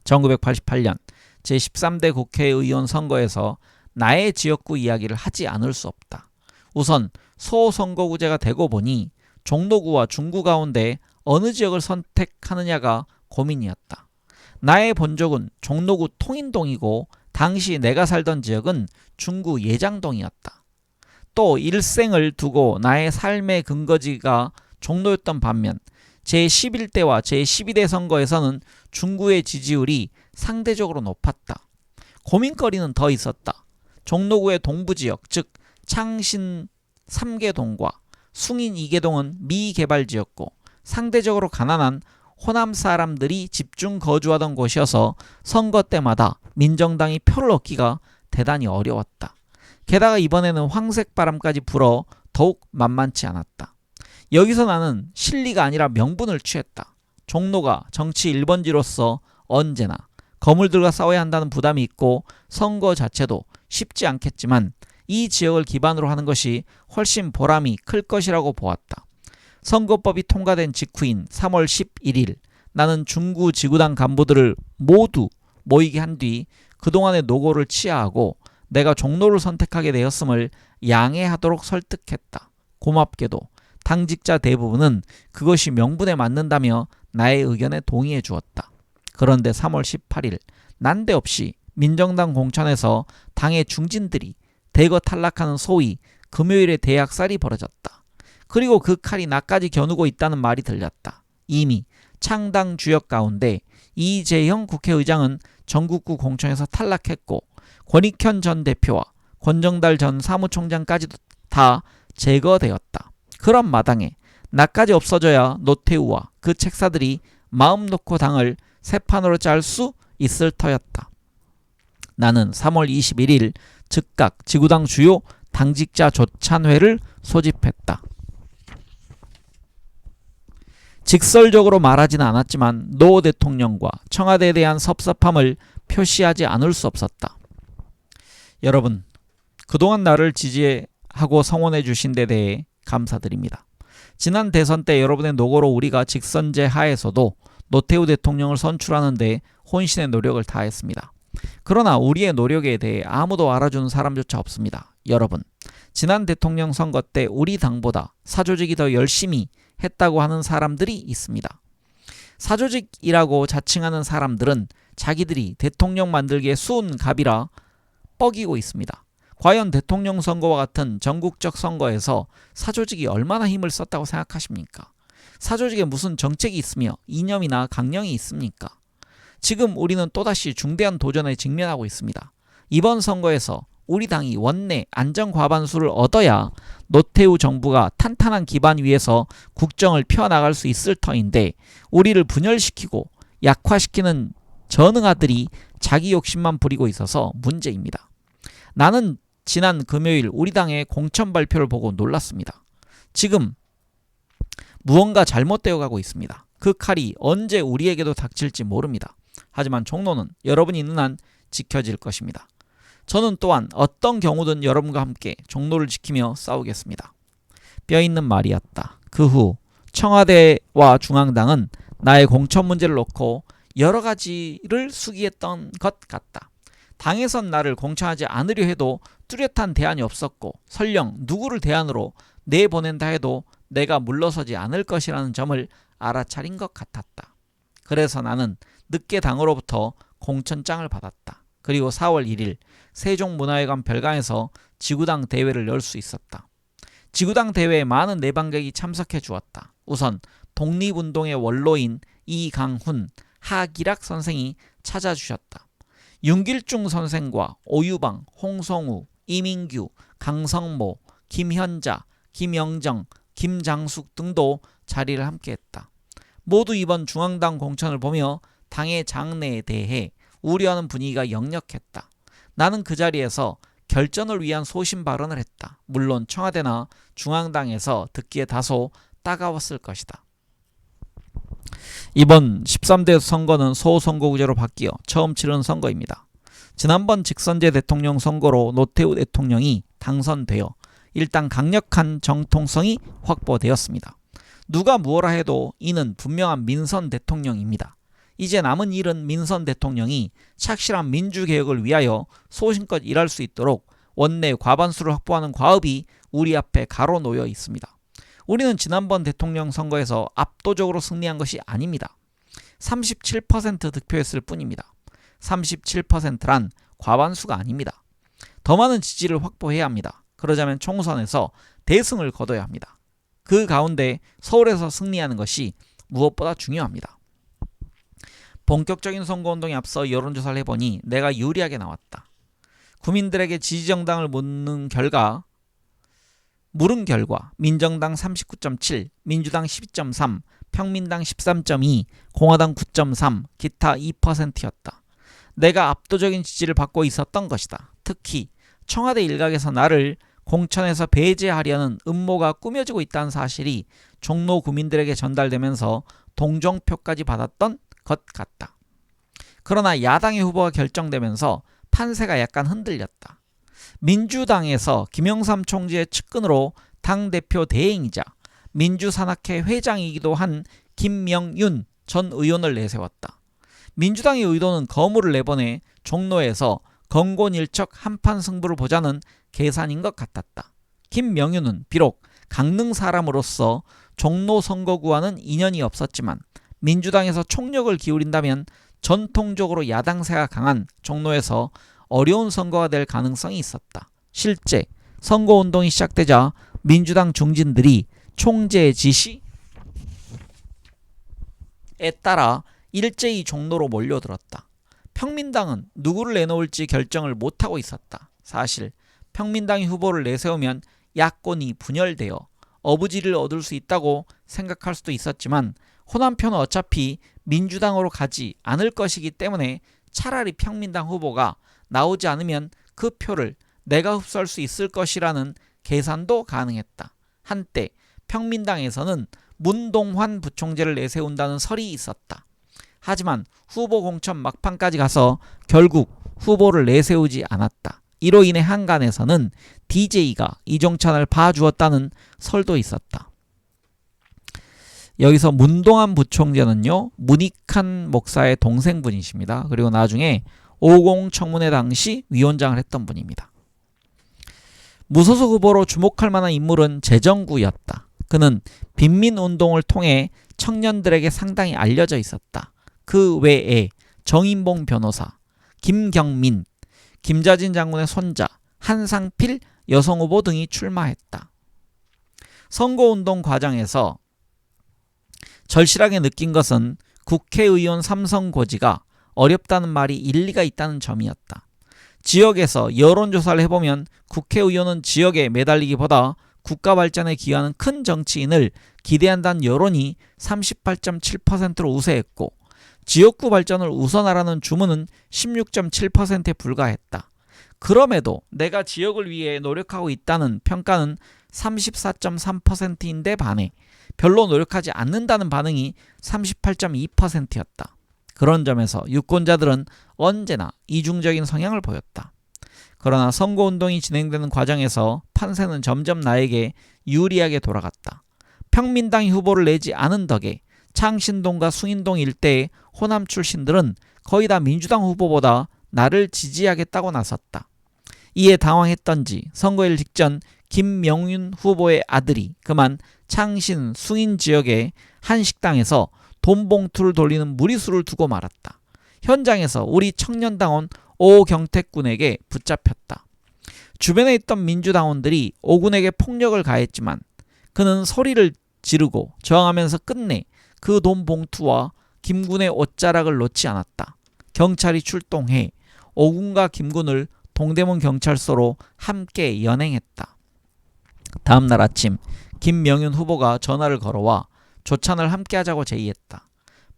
1988년 제13대 국회의원 선거에서 나의 지역구 이야기를 하지 않을 수 없다. 우선 소선거구제가 되고 보니 종로구와 중구 가운데 어느 지역을 선택하느냐가 고민이었다. 나의 본적은 종로구 통인동이고 당시 내가 살던 지역은 중구 예장동이었다. 또 일생을 두고 나의 삶의 근거지가 종로였던 반면 제11대와 제12대 선거에서는 중구의 지지율이 상대적으로 높았다. 고민거리는 더 있었다. 종로구의 동부지역 즉 창신 3개동과 숭인 2개동은 미개발지였고 상대적으로 가난한 호남 사람들이 집중 거주하던 곳이어서 선거 때마다 민정당이 표를 얻기가 대단히 어려웠다. 게다가 이번에는 황색바람까지 불어 더욱 만만치 않았다. 여기서 나는 실리가 아니라 명분을 취했다. 종로가 정치 1번지로서 언제나 거물들과 싸워야 한다는 부담이 있고 선거 자체도 쉽지 않겠지만 이 지역을 기반으로 하는 것이 훨씬 보람이 클 것이라고 보았다. 선거법이 통과된 직후인 3월 11일 나는 중구 지구당 간부들을 모두 모이게 한 뒤 그동안의 노고를 치하하고 내가 종로를 선택하게 되었음을 양해하도록 설득했다. 고맙게도 당직자 대부분은 그것이 명분에 맞는다며 나의 의견에 동의해 주었다. 그런데 3월 18일 난데없이 민정당 공천에서 당의 중진들이 대거 탈락하는 소위 금요일의 대학살이 벌어졌다. 그리고 그 칼이 나까지 겨누고 있다는 말이 들렸다. 이미 창당 주역 가운데 이재형 국회의장은 전국구 공천에서 탈락했고 권익현 전 대표와 권정달 전 사무총장까지도 다 제거되었다. 그런 마당에 나까지 없어져야 노태우와 그 책사들이 마음 놓고 당을 새 판으로 짤 수 있을 터였다. 나는 3월 21일 즉각 지구당 주요 당직자 조찬회를 소집했다. 직설적으로 말하지는 않았지만 노 대통령과 청와대에 대한 섭섭함을 표시하지 않을 수 없었다. 여러분, 그동안 나를 지지하고 성원해 주신 데 대해 감사드립니다. 지난 대선 때 여러분의 노고로 우리가 직선제 하에서도 노태우 대통령을 선출하는 데 혼신의 노력을 다했습니다. 그러나 우리의 노력에 대해 아무도 알아주는 사람조차 없습니다. 여러분, 지난 대통령 선거 때 우리 당보다 사조직이 더 열심히 했다고 하는 사람들이 있습니다. 사조직이라고 자칭하는 사람들은 자기들이 대통령 만들기에 수은 갑이라 뻐기고 있습니다. 과연 대통령 선거와 같은 전국적 선거에서 사조직이 얼마나 힘을 썼다고 생각하십니까? 사조직에 무슨 정책이 있으며 이념이나 강령이 있습니까? 지금 우리는 또다시 중대한 도전에 직면하고 있습니다. 이번 선거에서 우리 당이 원내 안정과반수를 얻어야 노태우 정부가 탄탄한 기반 위에서 국정을 펴나갈 수 있을 터인데 우리를 분열시키고 약화시키는 전응아들이 자기 욕심만 부리고 있어서 문제입니다. 나는 지난 금요일 우리 당의 공천 발표를 보고 놀랐습니다. 지금 무언가 잘못되어 가고 있습니다. 그 칼이 언제 우리에게도 닥칠지 모릅니다. 하지만 종로는 여러분이 있는 한 지켜질 것입니다. 저는 또한 어떤 경우든 여러분과 함께 종로를 지키며 싸우겠습니다. 뼈있는 말이었다. 그 후 청와대와 중앙당은 나의 공천 문제를 놓고 여러 가지를 수기했던 것 같다. 당에선 나를 공천하지 않으려 해도 뚜렷한 대안이 없었고 설령 누구를 대안으로 내보낸다 해도 내가 물러서지 않을 것이라는 점을 알아차린 것 같았다. 그래서 나는 늦게 당으로부터 공천장을 받았다. 그리고 4월 1일 세종문화회관 별관에서 지구당 대회를 열 수 있었다. 지구당 대회에 많은 내방객이 참석해 주었다. 우선 독립운동의 원로인 이강훈, 하기락 선생이 찾아주셨다. 윤길중 선생과 오유방, 홍성우, 이민규, 강성모, 김현자, 김영정, 김장숙 등도 자리를 함께했다. 모두 이번 중앙당 공천을 보며 당의 장래에 대해 우려하는 분위기가 역력했다. 나는 그 자리에서 결전을 위한 소신 발언을 했다. 물론 청와대나 중앙당에서 듣기에 다소 따가웠을 것이다. 이번 13대 선거는 소선거구제로 바뀌어 처음 치른 선거입니다. 지난번 직선제 대통령 선거로 노태우 대통령이 당선되어 일단 강력한 정통성이 확보되었습니다. 누가 무엇라 해도 이는 분명한 민선 대통령입니다. 이제 남은 일은 민선 대통령이 착실한 민주개혁을 위하여 소신껏 일할 수 있도록 원내 과반수를 확보하는 과업이 우리 앞에 가로놓여 있습니다. 우리는 지난번 대통령 선거에서 압도적으로 승리한 것이 아닙니다. 37% 득표했을 뿐입니다. 37%란 과반수가 아닙니다. 더 많은 지지를 확보해야 합니다. 그러자면 총선에서 대승을 거둬야 합니다. 그 가운데 서울에서 승리하는 것이 무엇보다 중요합니다. 본격적인 선거운동에 앞서 여론조사를 해보니 내가 유리하게 나왔다. 국민들에게 지지정당을 물은 결과 민정당 39.7, 민주당 12.3, 평민당 13.2, 공화당 9.3, 기타 2%였다. 내가 압도적인 지지를 받고 있었던 것이다. 특히 청와대 일각에서 나를 공천에서 배제하려는 음모가 꾸며지고 있다는 사실이 종로 구민들에게 전달되면서 동정표까지 받았던 것 같다. 그러나 야당의 후보가 결정되면서 판세가 약간 흔들렸다. 민주당에서 김영삼 총재의 측근으로 당대표 대행이자 민주산악회 회장이기도 한 김명윤 전 의원을 내세웠다. 민주당의 의도는 거물을 내보내 종로에서 건곤일척 한판 승부를 보자는 계산인 것 같았다. 김명윤은 비록 강릉 사람으로서 종로 선거구와는 인연이 없었지만 민주당에서 총력을 기울인다면 전통적으로 야당세가 강한 종로에서 어려운 선거가 될 가능성이 있었다. 실제 선거운동이 시작되자 민주당 중진들이 총재의 지시에 따라 일제히 종로로 몰려들었다. 평민당은 누구를 내놓을지 결정을 못하고 있었다. 사실 평민당이 후보를 내세우면 야권이 분열되어 어부지를 얻을 수 있다고 생각할 수도 있었지만 호남표는 어차피 민주당으로 가지 않을 것이기 때문에 차라리 평민당 후보가 나오지 않으면 그 표를 내가 흡수할 수 있을 것이라는 계산도 가능했다. 한때 평민당에서는 문동환 부총재를 내세운다는 설이 있었다. 하지만 후보 공천 막판까지 가서 결국 후보를 내세우지 않았다. 이로 인해 한간에서는 DJ가 이종찬을 봐주었다는 설도 있었다. 여기서 문동환 부총재는요, 문익한 목사의 동생분이십니다. 그리고 나중에 50 청문회 당시 위원장을 했던 분입니다. 무소속 후보로 주목할 만한 인물은 재정구였다. 그는 빈민운동을 통해 청년들에게 상당히 알려져 있었다. 그 외에 정인봉 변호사, 김경민, 김자진 장군의 손자, 한상필 여성후보 등이 출마했다. 선거운동 과정에서 절실하게 느낀 것은 국회의원 삼선 고지가 어렵다는 말이 일리가 있다는 점이었다. 지역에서 여론조사를 해보면 국회의원은 지역에 매달리기보다 국가 발전에 기여하는 큰 정치인을 기대한다는 여론이 38.7%로 우세했고 지역구 발전을 우선하라는 주문은 16.7%에 불과했다. 그럼에도 내가 지역을 위해 노력하고 있다는 평가는 34.3%인데 반해 별로 노력하지 않는다는 반응이 38.2%였다. 그런 점에서 유권자들은 언제나 이중적인 성향을 보였다. 그러나 선거운동이 진행되는 과정에서 판세는 점점 나에게 유리하게 돌아갔다. 평민당이 후보를 내지 않은 덕에 창신동과 숭인동 일대의 호남 출신들은 거의 다 민주당 후보보다 나를 지지하겠다고 나섰다. 이에 당황했던지 선거일 직전 김명윤 후보의 아들이 그만 창신, 숭인 지역의 한 식당에서 돈 봉투를 돌리는 무리수를 두고 말았다. 현장에서 우리 청년당원 오경택군에게 붙잡혔다. 주변에 있던 민주당원들이 오군에게 폭력을 가했지만 그는 소리를 지르고 저항하면서 끝내 그 돈 봉투와 김군의 옷자락을 놓지 않았다. 경찰이 출동해 오군과 김군을 동대문 경찰서로 함께 연행했다. 다음날 아침 김명윤 후보가 전화를 걸어와 조찬을 함께하자고 제의했다.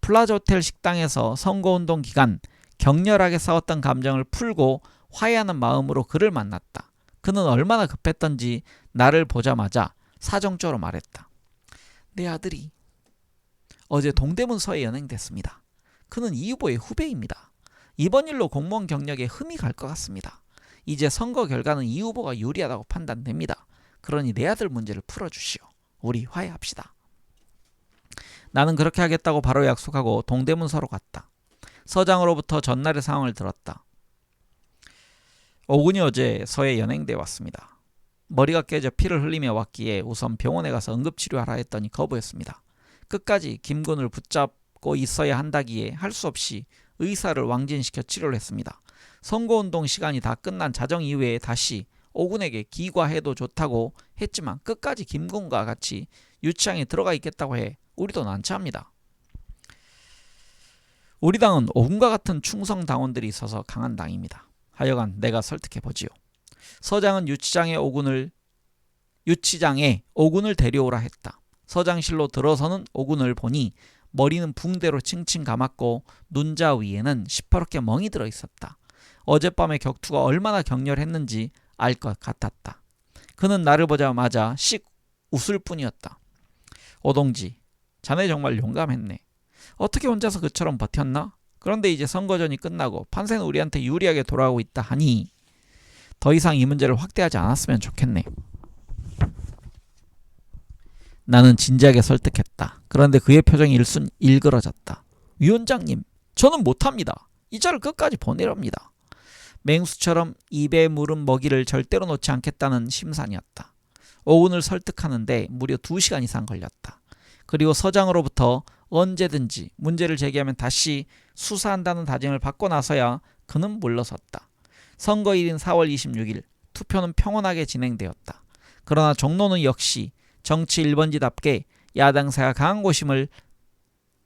플라자호텔 식당에서 선거운동 기간 격렬하게 싸웠던 감정을 풀고 화해하는 마음으로 그를 만났다. 그는 얼마나 급했던지 나를 보자마자 사정적으로 말했다. 내 아들이 어제 동대문서에 연행됐습니다. 그는 이 후보의 후배입니다. 이번 일로 공무원 경력에 흠이 갈 것 같습니다. 이제 선거 결과는 이 후보가 유리하다고 판단됩니다. 그러니 내 아들 문제를 풀어주시오. 우리 화해합시다. 나는 그렇게 하겠다고 바로 약속하고 동대문서로 갔다. 서장으로부터 전날의 상황을 들었다. 오군이 어제 서에 연행돼 왔습니다. 머리가 깨져 피를 흘리며 왔기에 우선 병원에 가서 응급치료하라 했더니 거부했습니다. 끝까지 김군을 붙잡고 있어야 한다기에 할 수 없이 의사를 왕진시켜 치료를 했습니다. 선거운동 시간이 다 끝난 자정 이후에 다시 오군에게 기과해도 좋다고 했지만 끝까지 김군과 같이 유치장에 들어가 있겠다고 해 우리도 난처합니다. 우리 당은 오군과 같은 충성 당원들이 있어서 강한 당입니다. 하여간 내가 설득해보지요. 서장은 유치장에 오군을 데려오라 했다. 서장실로 들어서는 오군을 보니 머리는 붕대로 칭칭 감았고 눈자 위에는 시퍼렇게 멍이 들어 있었다. 어젯밤의 격투가 얼마나 격렬했는지 알 것 같았다. 그는 나를 보자마자 씩 웃을 뿐이었다. 오동지, 자네 정말 용감했네. 어떻게 혼자서 그처럼 버텼나? 그런데 이제 선거전이 끝나고 판세는 우리한테 유리하게 돌아오고 있다 하니 더 이상 이 문제를 확대하지 않았으면 좋겠네. 나는 진지하게 설득했다. 그런데 그의 표정이 일그러졌다. 위원장님, 저는 못합니다. 이 자를 끝까지 보내렵니다. 맹수처럼 입에 물은 먹이를 절대로 놓지 않겠다는 심산이었다. 오은을 설득하는데 무려 2시간 이상 걸렸다. 그리고 서장으로부터 언제든지 문제를 제기하면 다시 수사한다는 다짐을 받고 나서야 그는 물러섰다. 선거일인 4월 26일 투표는 평온하게 진행되었다. 그러나 종로는 역시 정치 1번지답게 야당사가 강한 곳임을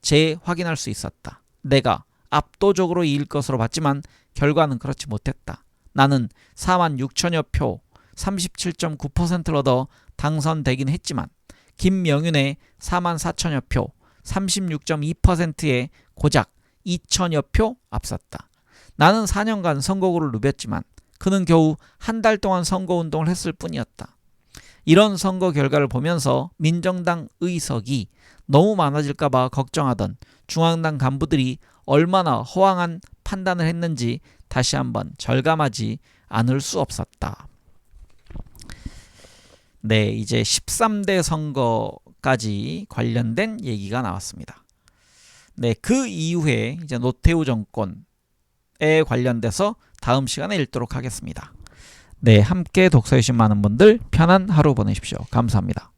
재확인할 수 있었다. 내가 압도적으로 이길 것으로 봤지만 결과는 그렇지 못했다. 나는 4만 6천여 표 37.9%를 얻어 당선되긴 했지만 김명윤의 4만 4천여 표 36.2%에 고작 2천여 표 앞섰다. 나는 4년간 선거구를 누볐지만 그는 겨우 한 달 동안 선거운동을 했을 뿐이었다. 이런 선거 결과를 보면서 민정당 의석이 너무 많아질까봐 걱정하던 중앙당 간부들이 얼마나 허황한 판단을 했는지 다시 한번 절감하지 않을 수 없었다. 네, 이제 13대 선거까지 관련된 얘기가 나왔습니다. 네, 그 이후에 이제 노태우 정권에 관련돼서 다음 시간에 읽도록 하겠습니다. 네, 함께 독서해주신 많은 분들 편한 하루 보내십시오. 감사합니다.